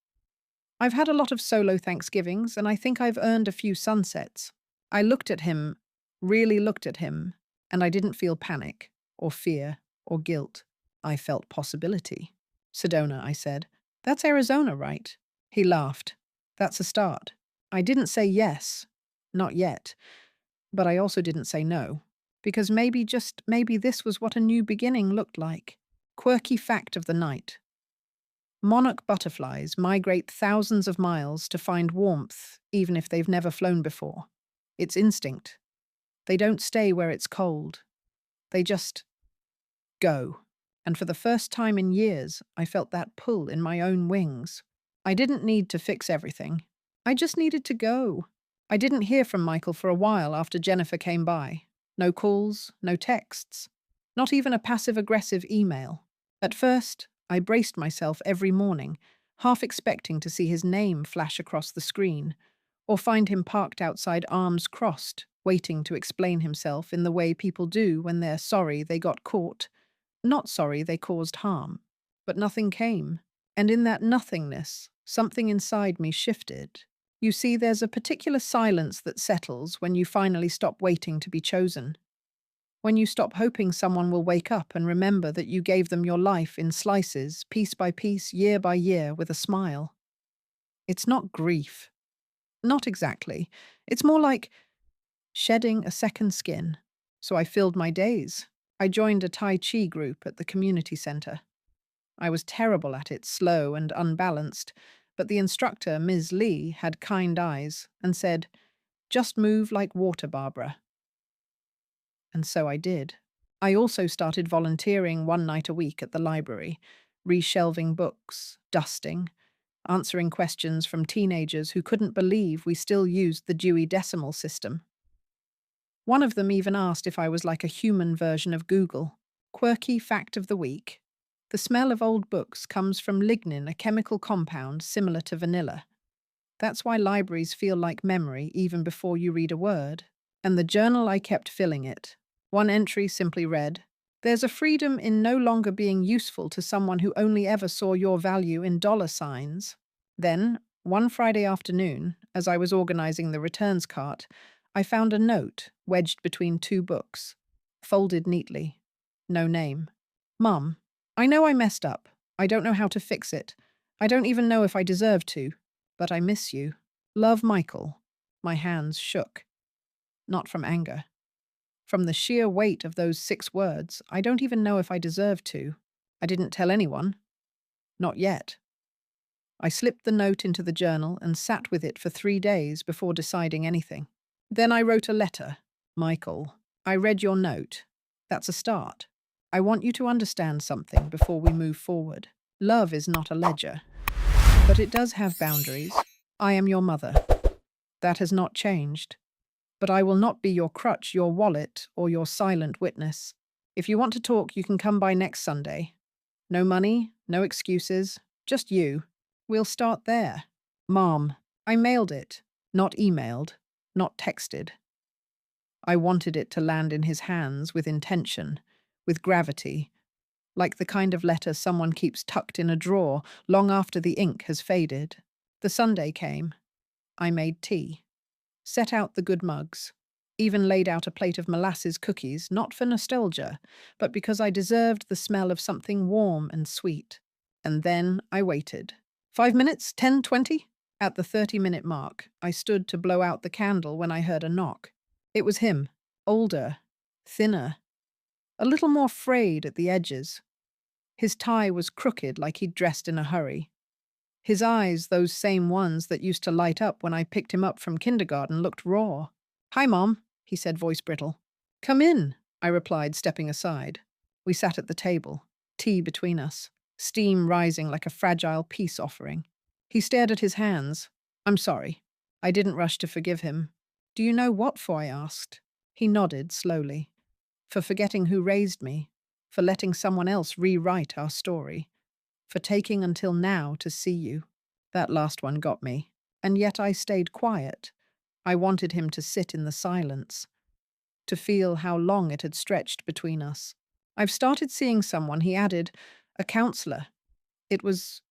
I've had a lot of solo Thanksgivings, and I think I've earned a few sunsets." I looked at him, really looked at him, and I didn't feel panic, or fear, or guilt. I felt possibility. "Sedona," I said. "That's Arizona, right?" He laughed. "That's a start." I didn't say yes. Not yet. But I also didn't say no. Because maybe, just maybe, this was what a new beginning looked like. Quirky fact of the night. Monarch butterflies migrate thousands of miles to find warmth, even if they've never flown before. It's instinct. They don't stay where it's cold. They just go. And for the first time in years, I felt that pull in my own wings. I didn't need to fix everything. I just needed to go. I didn't hear from Michael for a while after Jennifer came by. No calls, no texts, not even a passive-aggressive email. At first, I braced myself every morning, half expecting to see his name flash across the screen, or find him parked outside, arms crossed, waiting to explain himself in the way people do when they're sorry they got caught, not sorry they caused harm. But nothing came, and in that nothingness, something inside me shifted. You see, there's a particular silence that settles when you finally stop waiting to be chosen. When you stop hoping someone will wake up and remember that you gave them your life in slices, piece by piece, year by year, with a smile. It's not grief. Not exactly. It's more like shedding a second skin. So I filled my days. I joined a Tai Chi group at the community center. I was terrible at it, slow and unbalanced, but the instructor, Ms. Lee, had kind eyes and said, "Just move like water, Barbara." And so I did. I also started volunteering one night a week at the library, reshelving books, dusting, answering questions from teenagers who couldn't believe we still used the Dewey Decimal System. One of them even asked if I was like a human version of Google. Quirky fact of the week. The smell of old books comes from lignin, a chemical compound similar to vanilla. That's why libraries feel like memory even before you read a word. And the journal, I kept filling it. One entry simply read, "There's a freedom in no longer being useful to someone who only ever saw your value in dollar signs." Then, one Friday afternoon, as I was organizing the returns cart, I found a note wedged between two books, folded neatly. No name. "Mum, I know I messed up. I don't know how to fix it. I don't even know if I deserve to. But I miss you. Love, Michael." My hands shook. Not from anger. From the sheer weight of those 6 words, I don't even know if I deserve to. I didn't tell anyone. Not yet. I slipped the note into the journal and sat with it for 3 days before deciding anything. Then I wrote a letter. Michael, I read your note. That's a start. I want you to understand something before we move forward. Love is not a ledger, but it does have boundaries. I am your mother. That has not changed. But I will not be your crutch, your wallet, or your silent witness. If you want to talk, you can come by next Sunday. No money, no excuses, just you. We'll start there. Mom, I mailed it. Not emailed, not texted. I wanted it to land in his hands with intention, with gravity, like the kind of letter someone keeps tucked in a drawer long after the ink has faded. The Sunday came. I made tea, set out the good mugs, even laid out a plate of molasses cookies, not for nostalgia, but because I deserved the smell of something warm and sweet. And then I waited. 5 minutes? 10, 20? At the 30-minute mark, I stood to blow out the candle when I heard a knock. It was him, older, thinner, a little more frayed at the edges. His tie was crooked like he'd dressed in a hurry. His eyes, those same ones that used to light up when I picked him up from kindergarten, looked raw. "Hi, Mom," he said, voice brittle. "Come in," I replied, stepping aside. We sat at the table, tea between us, steam rising like a fragile peace offering. He stared at his hands. "I'm sorry. I didn't rush to forgive him." "Do you know what for?" I asked. He nodded slowly. "For forgetting who raised me, for letting someone else rewrite our story, for taking until now to see you." That last one got me, and yet I stayed quiet. I wanted him to sit in the silence, to feel how long it had stretched between us. "I've started seeing someone," he added, "a counselor." It was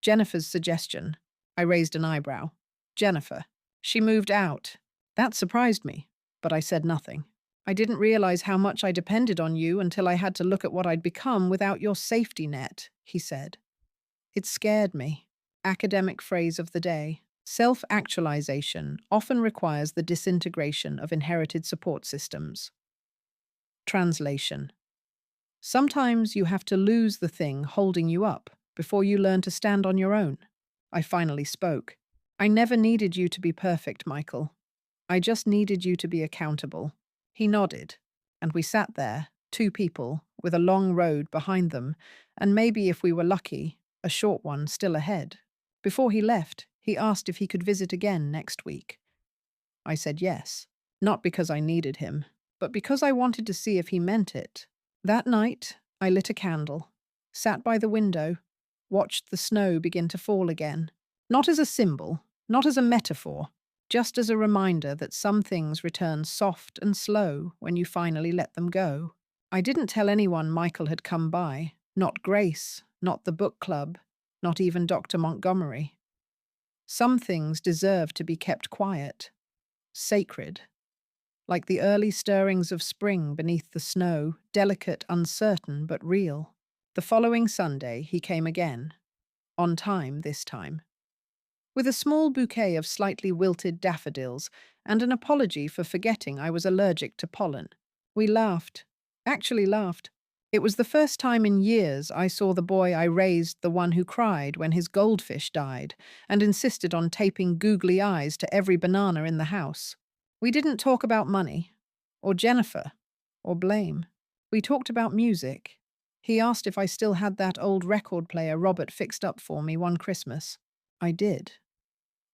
Jennifer's suggestion. I raised an eyebrow. "Jennifer." She moved out. That surprised me, but I said nothing. "I didn't realize how much I depended on you until I had to look at what I'd become without your safety net," he said. It scared me. Academic phrase of the day. Self-actualization often requires the disintegration of inherited support systems. Translation. Sometimes you have to lose the thing holding you up before you learn to stand on your own. I finally spoke. "I never needed you to be perfect, Michael. I just needed you to be accountable." He nodded, and we sat there, two people, with a long road behind them, and maybe, if we were lucky, a short one still ahead. Before he left, he asked if he could visit again next week. I said yes, not because I needed him, but because I wanted to see if he meant it. That night, I lit a candle, sat by the window, watched the snow begin to fall again. Not as a symbol, not as a metaphor, just as a reminder that some things return soft and slow when you finally let them go. I didn't tell anyone Michael had come by, not Grace, not the book club, not even Dr. Montgomery. Some things deserve to be kept quiet, sacred, like the early stirrings of spring beneath the snow, delicate, uncertain, but real. The following Sunday, he came again, on time this time, with a small bouquet of slightly wilted daffodils and an apology for forgetting I was allergic to pollen. We laughed, actually laughed. It was the first time in years I saw the boy I raised the one who cried when his goldfish died and insisted on taping googly eyes to every banana in the house. We didn't talk about money, or Jennifer, or blame. We talked about music. He asked if I still had that old record player Robert fixed up for me one Christmas. I did.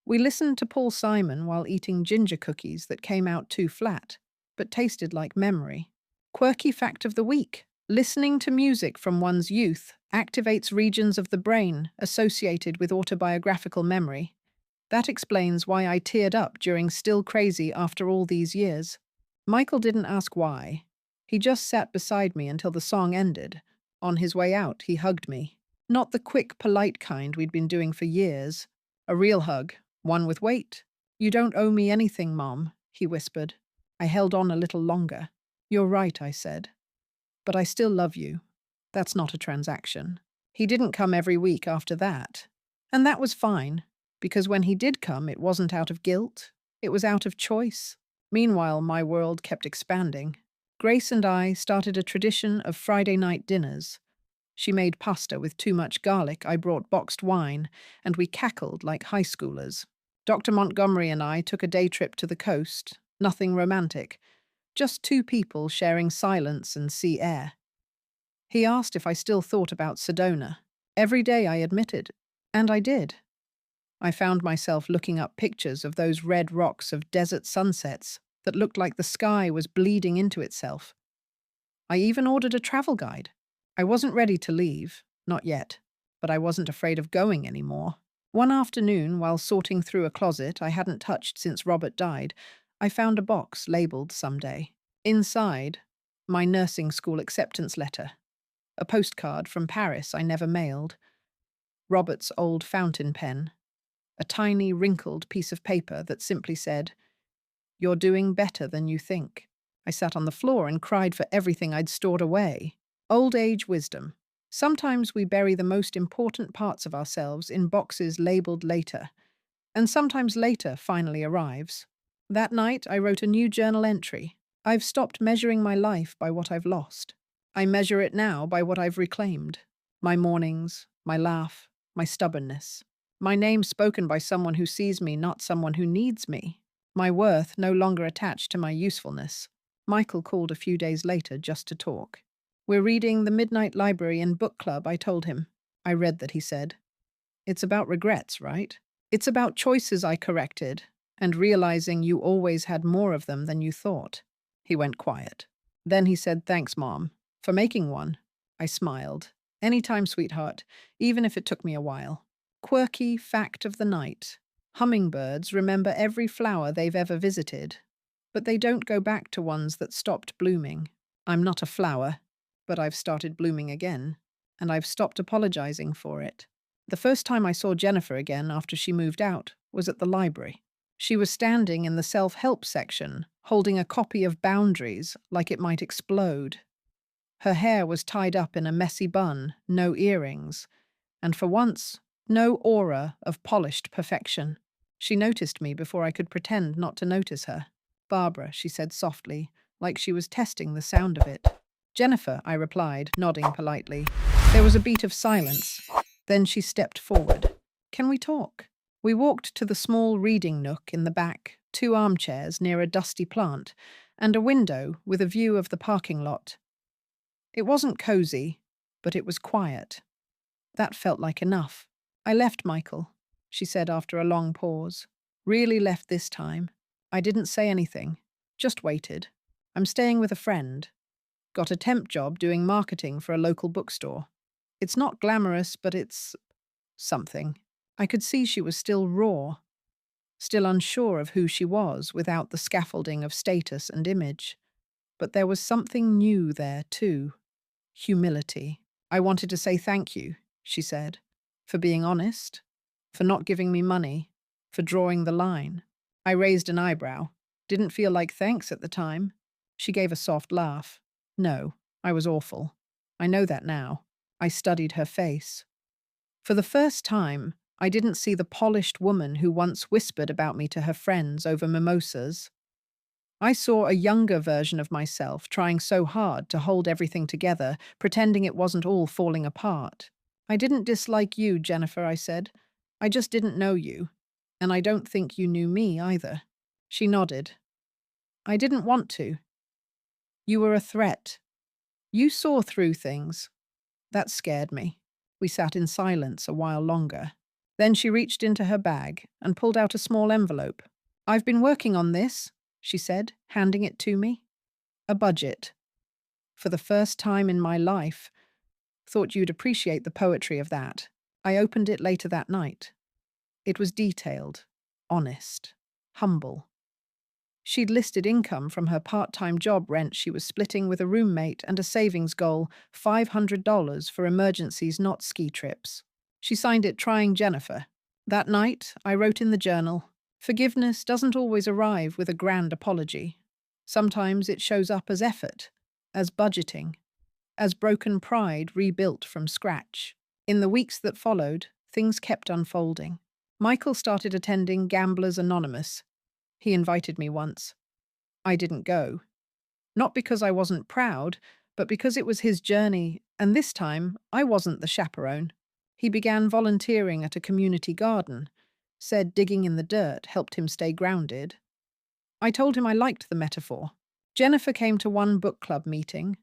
We listened to Paul Simon while eating ginger cookies that came out too flat, but tasted like memory. Quirky fact of the week. Listening to music from one's youth activates regions of the brain associated with autobiographical memory. That explains why I teared up during Still Crazy after all these years. Michael didn't ask why. He just sat beside me until the song ended. On his way out, he hugged me. Not the quick, polite kind we'd been doing for years. A real hug, one with weight. "You don't owe me anything, Mom," he whispered. I held on a little longer. "You're right," I said. "But I still love you. That's not a transaction." He didn't come every week after that. And that was fine, because when he did come, it wasn't out of guilt. It was out of choice. Meanwhile, my world kept expanding. Grace and I started a tradition of Friday night dinners. She made pasta with too much garlic. I brought boxed wine, and we cackled like high schoolers. Dr. Montgomery and I took a day trip to the coast. Nothing romantic. Just two people sharing silence and sea air. He asked if I still thought about Sedona. Every day, I admitted. And I did. I found myself looking up pictures of those red rocks of desert sunsets that looked like the sky was bleeding into itself. I even ordered a travel guide. I wasn't ready to leave, not yet, but I wasn't afraid of going anymore. One afternoon, while sorting through a closet I hadn't touched since Robert died, I found a box labeled Someday. Inside, my nursing school acceptance letter. A postcard from Paris I never mailed. Robert's old fountain pen. A tiny, wrinkled piece of paper that simply said, "You're doing better than you think." I sat on the floor and cried for everything I'd stored away. Old age wisdom. Sometimes we bury the most important parts of ourselves in boxes labeled later, and sometimes later finally arrives. That night, I wrote a new journal entry. I've stopped measuring my life by what I've lost. I measure it now by what I've reclaimed. My mornings, my laugh, my stubbornness. My name spoken by someone who sees me, not someone who needs me. My worth no longer attached to my usefulness. Michael called a few days later just to talk. "We're reading The Midnight Library and Book Club," I told him. I read that, he said. "It's about regrets, right? It's about choices I corrected, and realizing you always had more of them than you thought." He went quiet. Then he said, "Thanks, Mom, for making one." I smiled. "Anytime, sweetheart, even if it took me a while." Quirky fact of the night. Hummingbirds remember every flower they've ever visited, but they don't go back to ones that stopped blooming. I'm not a flower, but I've started blooming again, and I've stopped apologizing for it. The first time I saw Jennifer again after she moved out was at the library. She was standing in the self-help section, holding a copy of Boundaries like it might explode. Her hair was tied up in a messy bun, no earrings, and for once, no aura of polished perfection. She noticed me before I could pretend not to notice her. "Barbara," she said softly, like she was testing the sound of it. "Jennifer," I replied, nodding politely. There was a beat of silence. Then she stepped forward. "Can we talk?" We walked to the small reading nook in the back, 2 armchairs near a dusty plant, and a window with a view of the parking lot. It wasn't cozy, but it was quiet. That felt like enough. "I left Michael," she said after a long pause. "Really left this time. I didn't say anything, just waited. I'm staying with a friend. Got a temp job doing marketing for a local bookstore. It's not glamorous, but it's something." I could see she was still raw, still unsure of who she was without the scaffolding of status and image. But there was something new there, too. Humility. "I wanted to say thank you," she said, "for being honest, for not giving me money, for drawing the line." I raised an eyebrow. "Didn't feel like thanks at the time." She gave a soft laugh. "No, I was awful. I know that now." I studied her face. For the first time, I didn't see the polished woman who once whispered about me to her friends over mimosas. I saw a younger version of myself trying so hard to hold everything together, pretending it wasn't all falling apart. "I didn't dislike you, Jennifer," I said. "I just didn't know you. And I don't think you knew me either." She nodded. "I didn't want to. You were a threat. You saw through things. That scared me." We sat in silence a while longer. Then she reached into her bag and pulled out a small envelope. "I've been working on this," she said, handing it to me. "A budget. For the first time in my life. Thought you'd appreciate the poetry of that." I opened it later that night. It was detailed, honest, humble. She'd listed income from her part-time job rent she was splitting with a roommate and a savings goal, $500 for emergencies, not ski trips. She signed it "Trying Jennifer." That night, I wrote in the journal, "Forgiveness doesn't always arrive with a grand apology. Sometimes it shows up as effort, as budgeting, as broken pride rebuilt from scratch." In the weeks that followed, things kept unfolding. Michael started attending Gamblers Anonymous. He invited me once. I didn't go. Not because I wasn't proud, but because it was his journey, And this time, I wasn't the chaperone. He began volunteering at a community garden, said digging in the dirt helped him stay grounded. I told him I liked the metaphor. Jennifer came to one book club meeting.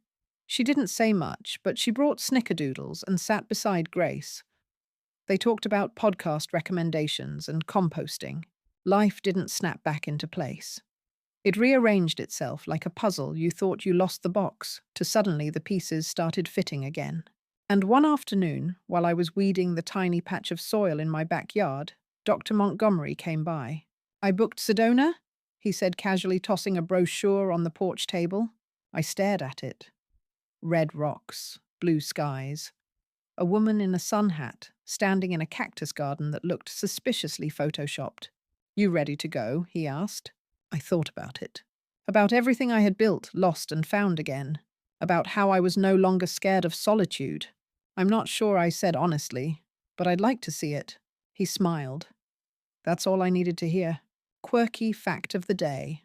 She didn't say much, but she brought snickerdoodles and sat beside Grace. They talked about podcast recommendations and composting. Life didn't snap back into place. It rearranged itself like a puzzle you thought you lost the box, to suddenly the pieces started fitting again. And one afternoon, while I was weeding the tiny patch of soil in my backyard, Dr. Montgomery came by. "I booked Sedona?" he said, casually tossing a brochure on the porch table. I stared at it. Red rocks, blue skies, a woman in a sun hat standing in a cactus garden that looked suspiciously photoshopped. "You ready to go?" he asked. I thought about it. About everything I had built, lost and found again. About how I was no longer scared of solitude. I'm not sure I said honestly, but I'd like to see it. He smiled. That's all I needed to hear. Quirky fact of the day.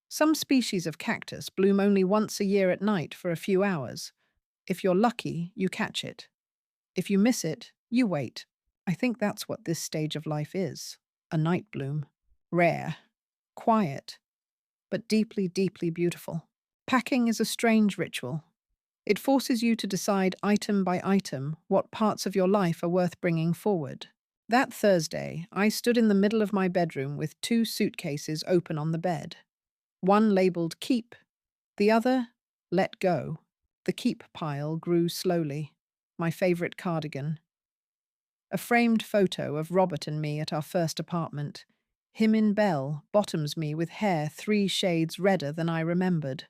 Some species of cactus bloom only once a year at night for a few hours. If you're lucky, you catch it. If you miss it, you wait. I think that's what this stage of life is. A night bloom. Rare. Quiet. But deeply, deeply beautiful. Packing is a strange ritual. It forces you to decide item by item what parts of your life are worth bringing forward. That Thursday, I stood in the middle of my bedroom with two suitcases open on the bed. One labeled Keep, the other Let Go. The Keep pile grew slowly. My favorite cardigan. A framed photo of Robert and me at our first apartment. Him in Belle bottoms me with hair 3 shades redder than I remembered.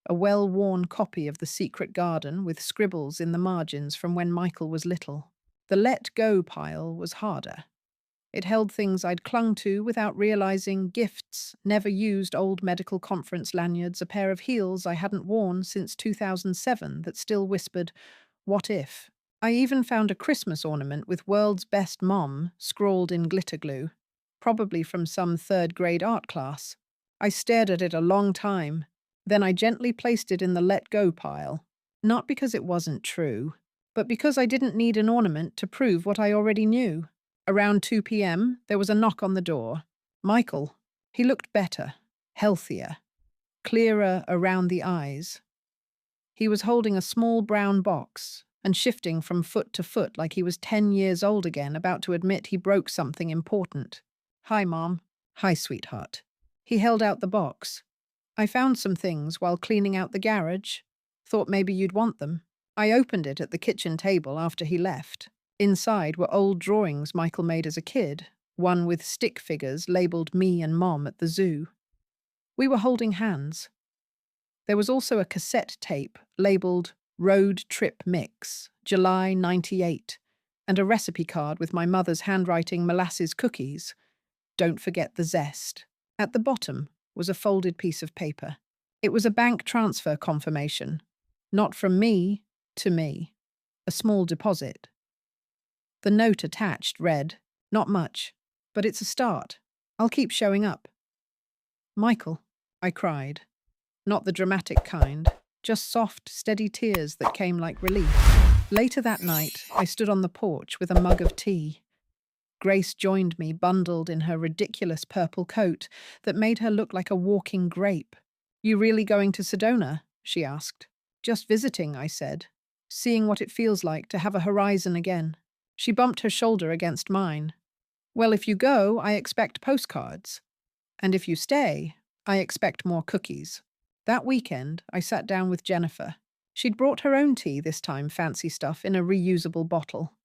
A well-worn copy of The Secret Garden with scribbles in the margins from when Michael was little. The Let Go pile was harder. It held things I'd clung to without realizing, gifts, never used old medical conference lanyards, a pair of heels I hadn't worn since 2007 that still whispered, "What if?" I even found a Christmas ornament with "World's Best Mom" scrawled in glitter glue, probably from some third-grade art class. I stared at it a long time. Then I gently placed it in the Let Go pile, not because it wasn't true, but because I didn't need an ornament to prove what I already knew. Around 2 p.m., there was a knock on the door. Michael. He looked better, healthier, clearer around the eyes. He was holding a small brown box and shifting from foot to foot like he was 10 years old again, about to admit he broke something important. "Hi, Mom." "Hi, sweetheart." He held out the box. "I found some things while cleaning out the garage. Thought maybe you'd want them." I opened it at the kitchen table after he left. Inside were old drawings Michael made as a kid, one with stick figures labeled me and Mom at the zoo. We were holding hands. There was also a cassette tape labeled Road Trip Mix, July '98, and a recipe card with my mother's handwriting molasses cookies. Don't forget the zest. At the bottom was a folded piece of paper. It was a bank transfer confirmation. Not from me to me. A small deposit. The note attached read, "Not much, but it's a start. I'll keep showing up." "Michael," I cried. Not the dramatic kind, just soft, steady tears that came like relief. Later that night, I stood on the porch with a mug of tea. Grace joined me, bundled in her ridiculous purple coat that made her look like a walking grape. "You really going to Sedona?" she asked. "Just visiting," I said. "Seeing what it feels like to have a horizon again." She bumped her shoulder against mine. "Well, if you go, I expect postcards. And if you stay, I expect more cookies." That weekend, I sat down with Jennifer. She'd brought her own tea, this time fancy stuff, in a reusable bottle.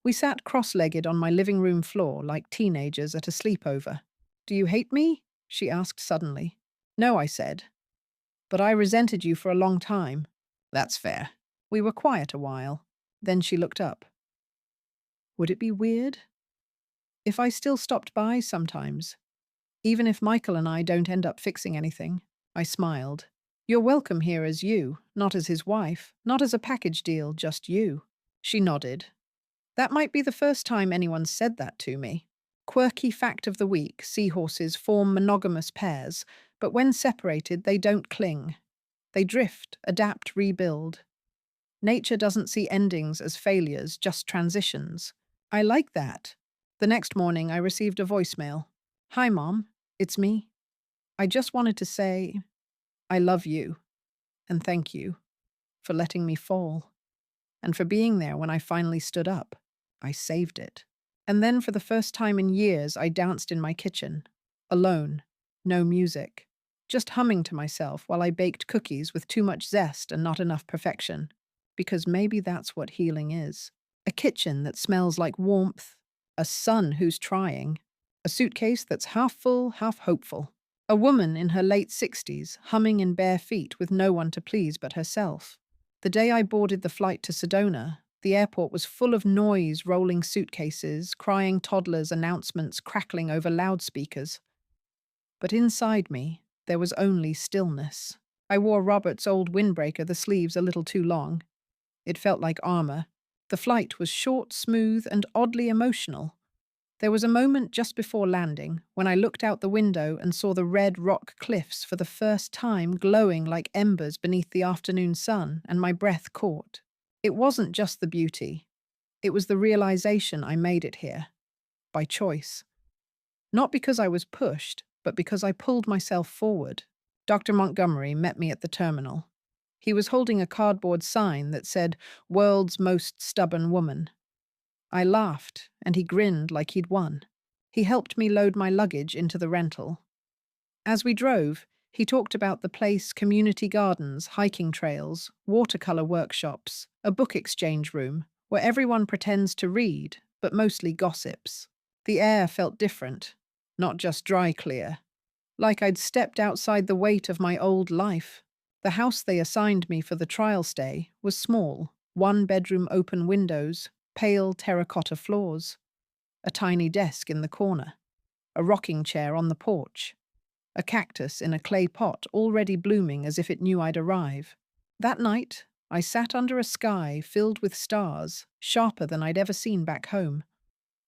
We sat cross-legged on my living room floor like teenagers at a sleepover. "Do you hate me?" she asked suddenly. "No," I said. "But I resented you for a long time." "That's fair." We were quiet a while. Then she looked up. "Would it be weird if I still stopped by sometimes? Even if Michael and I don't end up fixing anything?" I smiled. "You're welcome here as you, not as his wife, not as a package deal, just you." She nodded. That might be the first time anyone said that to me. Quirky fact of the week: seahorses form monogamous pairs, but when separated, they don't cling. They drift, adapt, rebuild. Nature doesn't see endings as failures, just transitions. I like that. The next morning, I received a voicemail. Hi, Mom. It's me. I just wanted to say, I love you, and thank you for letting me fall, and for being there when I finally stood up. I saved it. And then, for the first time in years, I danced in my kitchen, alone, no music, just humming to myself while I baked cookies with too much zest and not enough perfection. Because maybe that's what healing is. A kitchen that smells like warmth, a son who's trying, a suitcase that's half full, half hopeful, a woman in her late 60s humming in bare feet with no one to please but herself. The day I boarded the flight to Sedona, the airport was full of noise, rolling suitcases, crying toddlers, announcements crackling over loudspeakers. But inside me, there was only stillness. I wore Robert's old windbreaker, the sleeves a little too long. It felt like armor. The flight was short, smooth, and oddly emotional. There was a moment just before landing when I looked out the window and saw the red rock cliffs for the first time glowing like embers beneath the afternoon sun, and my breath caught. It wasn't just the beauty. It was the realization I made it here, by choice. Not because I was pushed, but because I pulled myself forward. Dr. Montgomery met me at the terminal. He was holding a cardboard sign that said, "World's Most Stubborn Woman." I laughed, and he grinned like he'd won. He helped me load my luggage into the rental. As we drove, he talked about the place, community gardens, hiking trails, watercolor workshops, a book exchange room, where everyone pretends to read, but mostly gossips. The air felt different, not just dry clear. Like I'd stepped outside the weight of my old life. The house they assigned me for the trial stay was small, one-bedroom open windows, pale terracotta floors, a tiny desk in the corner, a rocking chair on the porch, a cactus in a clay pot already blooming as if it knew I'd arrive. That night, I sat under a sky filled with stars, sharper than I'd ever seen back home.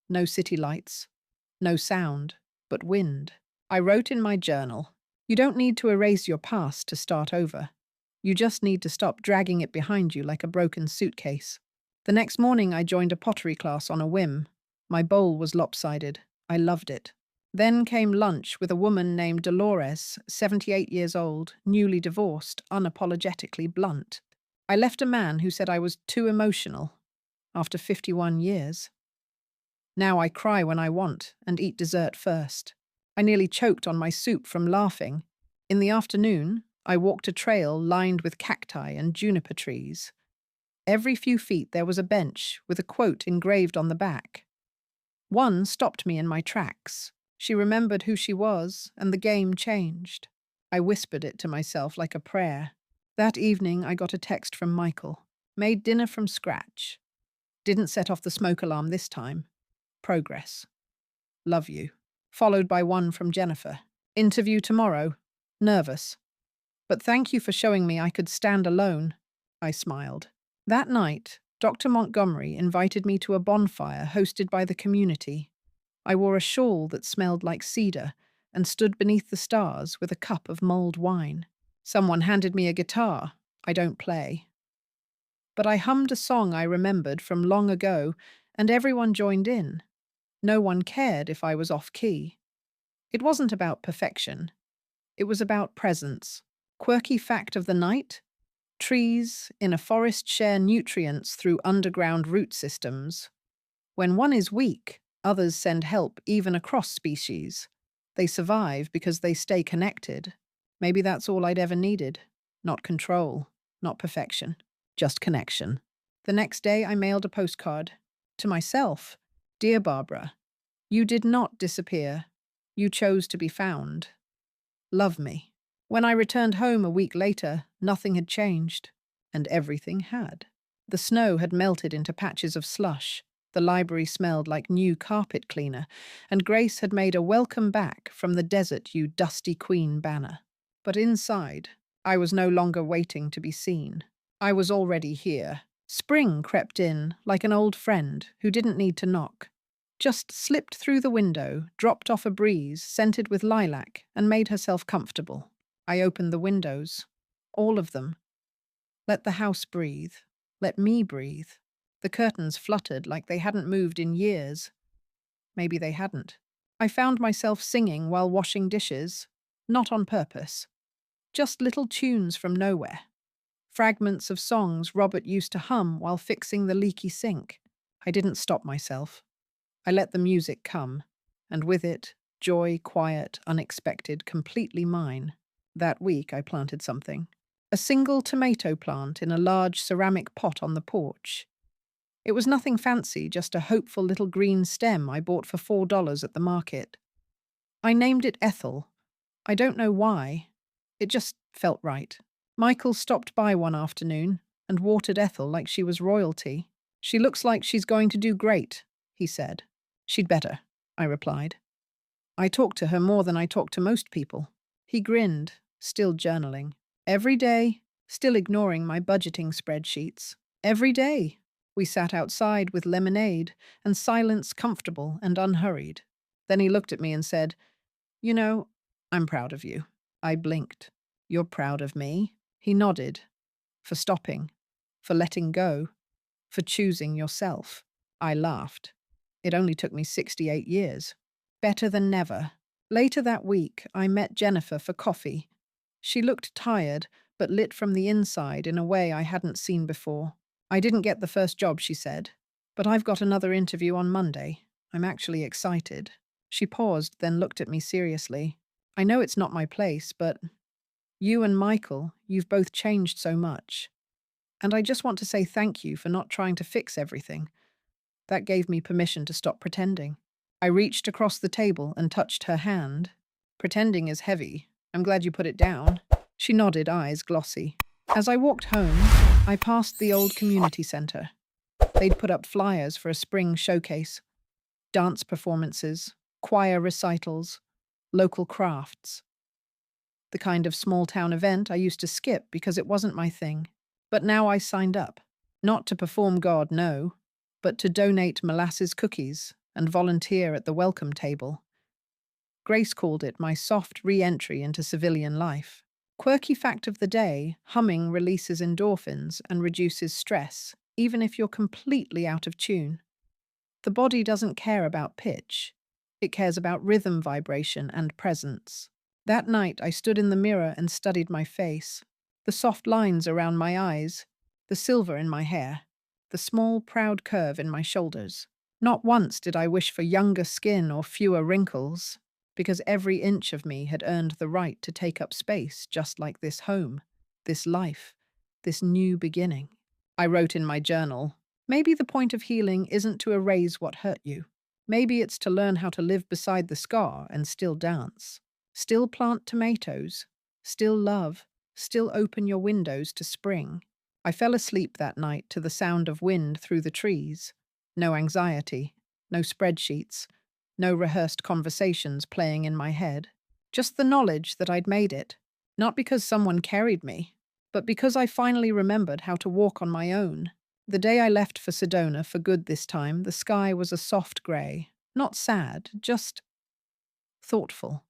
No city lights, no sound, but wind. I wrote in my journal, "You don't need to erase your past to start over. You just need to stop dragging it behind you like a broken suitcase." The next morning, I joined a pottery class on a whim. My bowl was lopsided. I loved it. Then came lunch with a woman named Dolores, 78 years old, newly divorced, unapologetically blunt. I left a man who said I was too emotional after 51 years. Now I cry when I want and eat dessert first. I nearly choked on my soup from laughing. In the afternoon, I walked a trail lined with cacti and juniper trees. Every few feet there was a bench with a quote engraved on the back. One stopped me in my tracks. She remembered who she was, and the game changed. I whispered it to myself like a prayer. That evening I got a text from Michael. Made dinner from scratch. Didn't set off the smoke alarm this time. Progress. Love you. Followed by one from Jennifer. Interview tomorrow. Nervous. But thank you for showing me I could stand alone. I smiled. That night, Dr. Montgomery invited me to a bonfire hosted by the community. I wore a shawl that smelled like cedar and stood beneath the stars with a cup of mulled wine. Someone handed me a guitar. I don't play. But I hummed a song I remembered from long ago, and everyone joined in. No one cared if I was off key. It wasn't about perfection. It was about presence. Quirky fact of the night? Trees in a forest share nutrients through underground root systems. When one is weak, others send help even across species. They survive because they stay connected. Maybe that's all I'd ever needed. Not control, not perfection, just connection. The next day I mailed a postcard. To myself. Dear Barbara, you did not disappear. You chose to be found. Love me. When I returned home a week later, nothing had changed, and everything had. The snow had melted into patches of slush, the library smelled like new carpet cleaner, and Grace had made a welcome back from the desert, you dusty queen banner. But inside, I was no longer waiting to be seen. I was already here. Spring crept in like an old friend who didn't need to knock. Just slipped through the window, dropped off a breeze, scented with lilac, and made herself comfortable. I opened the windows. All of them. Let the house breathe. Let me breathe. The curtains fluttered like they hadn't moved in years. Maybe they hadn't. I found myself singing while washing dishes, not on purpose. Just little tunes from nowhere. Fragments of songs Robert used to hum while fixing the leaky sink. I didn't stop myself. I let the music come, and with it, joy, quiet, unexpected, completely mine. That week I planted something. A single tomato plant in a large ceramic pot on the porch. It was nothing fancy, just a hopeful little green stem I bought for $4 at the market. I named it Ethel. I don't know why. It just felt right. Michael stopped by one afternoon and watered Ethel like she was royalty. "She looks like she's going to do great," he said. "She'd better," I replied. "I talk to her more than I talk to most people." He grinned, still journaling. "Every day, still ignoring my budgeting spreadsheets. Every day." We sat outside with lemonade and silence comfortable and unhurried. Then he looked at me and said, "You know, I'm proud of you." I blinked. "You're proud of me?" He nodded. "For stopping. For letting go. For choosing yourself." I laughed. It only took me 68 years. Better than never. Later that week, I met Jennifer for coffee. She looked tired, but lit from the inside in a way I hadn't seen before. "I didn't get the first job," she said, "but I've got another interview on Monday. I'm actually excited." She paused, then looked at me seriously. "I know it's not my place, but you and Michael, you've both changed so much. And I just want to say thank you for not trying to fix everything." That gave me permission to stop pretending. I reached across the table and touched her hand. "Pretending is heavy. I'm glad you put it down." She nodded, eyes glossy. As I walked home, I passed the old community center. They'd put up flyers for a spring showcase. Dance performances, choir recitals, local crafts. The kind of small-town event I used to skip because it wasn't my thing. But now I signed up. Not to perform God, no, but to donate molasses cookies and volunteer at the welcome table. Grace called it my soft re-entry into civilian life. Quirky fact of the day, humming releases endorphins and reduces stress, even if you're completely out of tune. The body doesn't care about pitch. It cares about rhythm, vibration, and presence. That night, I stood in the mirror and studied my face. The soft lines around my eyes, the silver in my hair, the small, proud curve in my shoulders. Not once did I wish for younger skin or fewer wrinkles, because every inch of me had earned the right to take up space just like this home, this life, this new beginning. I wrote in my journal, maybe the point of healing isn't to erase what hurt you. Maybe it's to learn how to live beside the scar and still dance. Still plant tomatoes. Still love. Still open your windows to spring. I fell asleep that night to the sound of wind through the trees. No anxiety. No spreadsheets. No rehearsed conversations playing in my head. Just the knowledge that I'd made it. Not because someone carried me, but because I finally remembered how to walk on my own. The day I left for Sedona for good this time, the sky was a soft grey. Not sad, just thoughtful.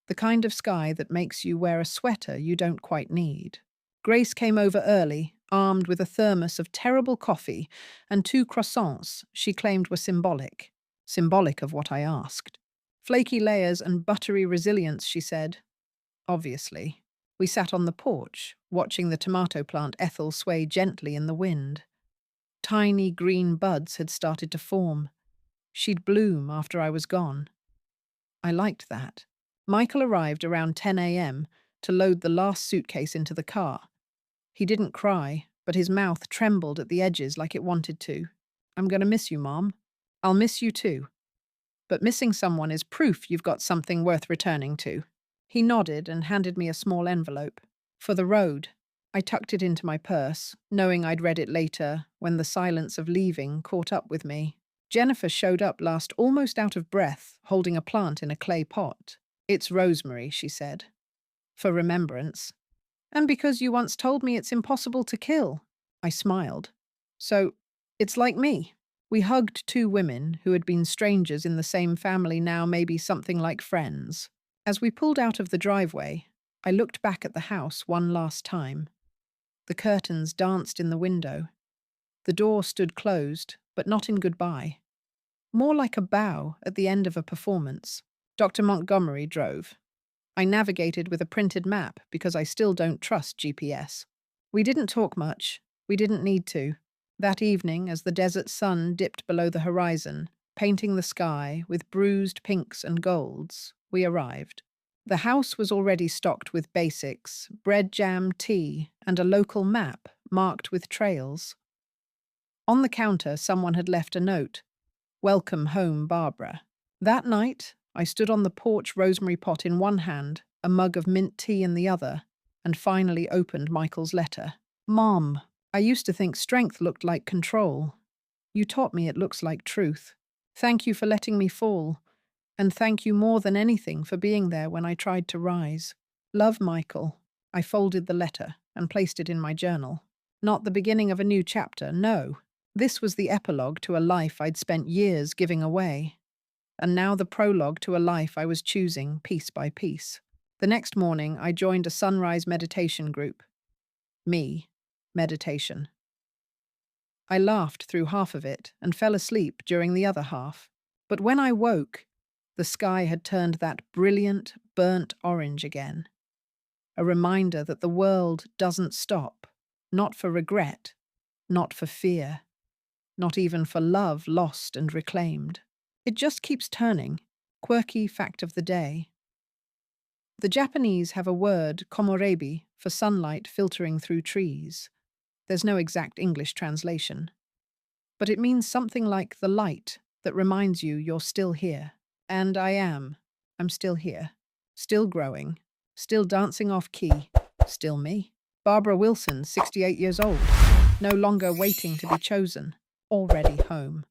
The kind of sky that makes you wear a sweater you don't quite need. Grace came over early, armed with a thermos of terrible coffee and 2 croissants she claimed were symbolic. Symbolic of what I asked. Flaky layers and buttery resilience, she said. Obviously. We sat on the porch, watching the tomato plant Ethel sway gently in the wind. Tiny green buds had started to form. She'd bloom after I was gone. I liked that. Michael arrived around 10 a.m. to load the last suitcase into the car. He didn't cry, but his mouth trembled at the edges like it wanted to. "I'm going to miss you, Mom." "I'll miss you too. But missing someone is proof you've got something worth returning to." He nodded and handed me a small envelope. "For the road." I tucked it into my purse, knowing I'd read it later when the silence of leaving caught up with me. Jennifer showed up last almost out of breath, holding a plant in a clay pot. "It's rosemary," she said. "For remembrance. And because you once told me it's impossible to kill." I smiled. "So, it's like me." We hugged 2 women who had been strangers in the same family, now maybe something like friends. As we pulled out of the driveway, I looked back at the house one last time. The curtains danced in the window. The door stood closed, but not in goodbye. More like a bow at the end of a performance. Dr. Montgomery drove. I navigated with a printed map because I still don't trust GPS. We didn't talk much. We didn't need to. That evening, as the desert sun dipped below the horizon, painting the sky with bruised pinks and golds, we arrived. The house was already stocked with basics, bread jam, tea, and a local map marked with trails. On the counter, someone had left a note. Welcome home, Barbara. That night, I stood on the porch, rosemary pot in one hand, a mug of mint tea in the other, and finally opened Michael's letter. Mom, I used to think strength looked like control. You taught me it looks like truth. Thank you for letting me fall, and thank you more than anything for being there when I tried to rise. Love, Michael. I folded the letter and placed it in my journal. Not the beginning of a new chapter, no. This was the epilogue to a life I'd spent years giving away. And now the prologue to a life I was choosing piece by piece. The next morning, I joined a sunrise meditation group. Me. Meditation. I laughed through half of it and fell asleep during the other half. But when I woke, the sky had turned that brilliant, burnt orange again. A reminder that the world doesn't stop. Not for regret, not for fear, not even for love lost and reclaimed. It just keeps turning. Quirky fact of the day. The Japanese have a word, komorebi, for sunlight filtering through trees. There's no exact English translation. But it means something like the light that reminds you you're still here. And I am. I'm still here. Still growing. Still dancing off key. Still me. Barbara Wilson, 68 years old. No longer waiting to be chosen. Already home.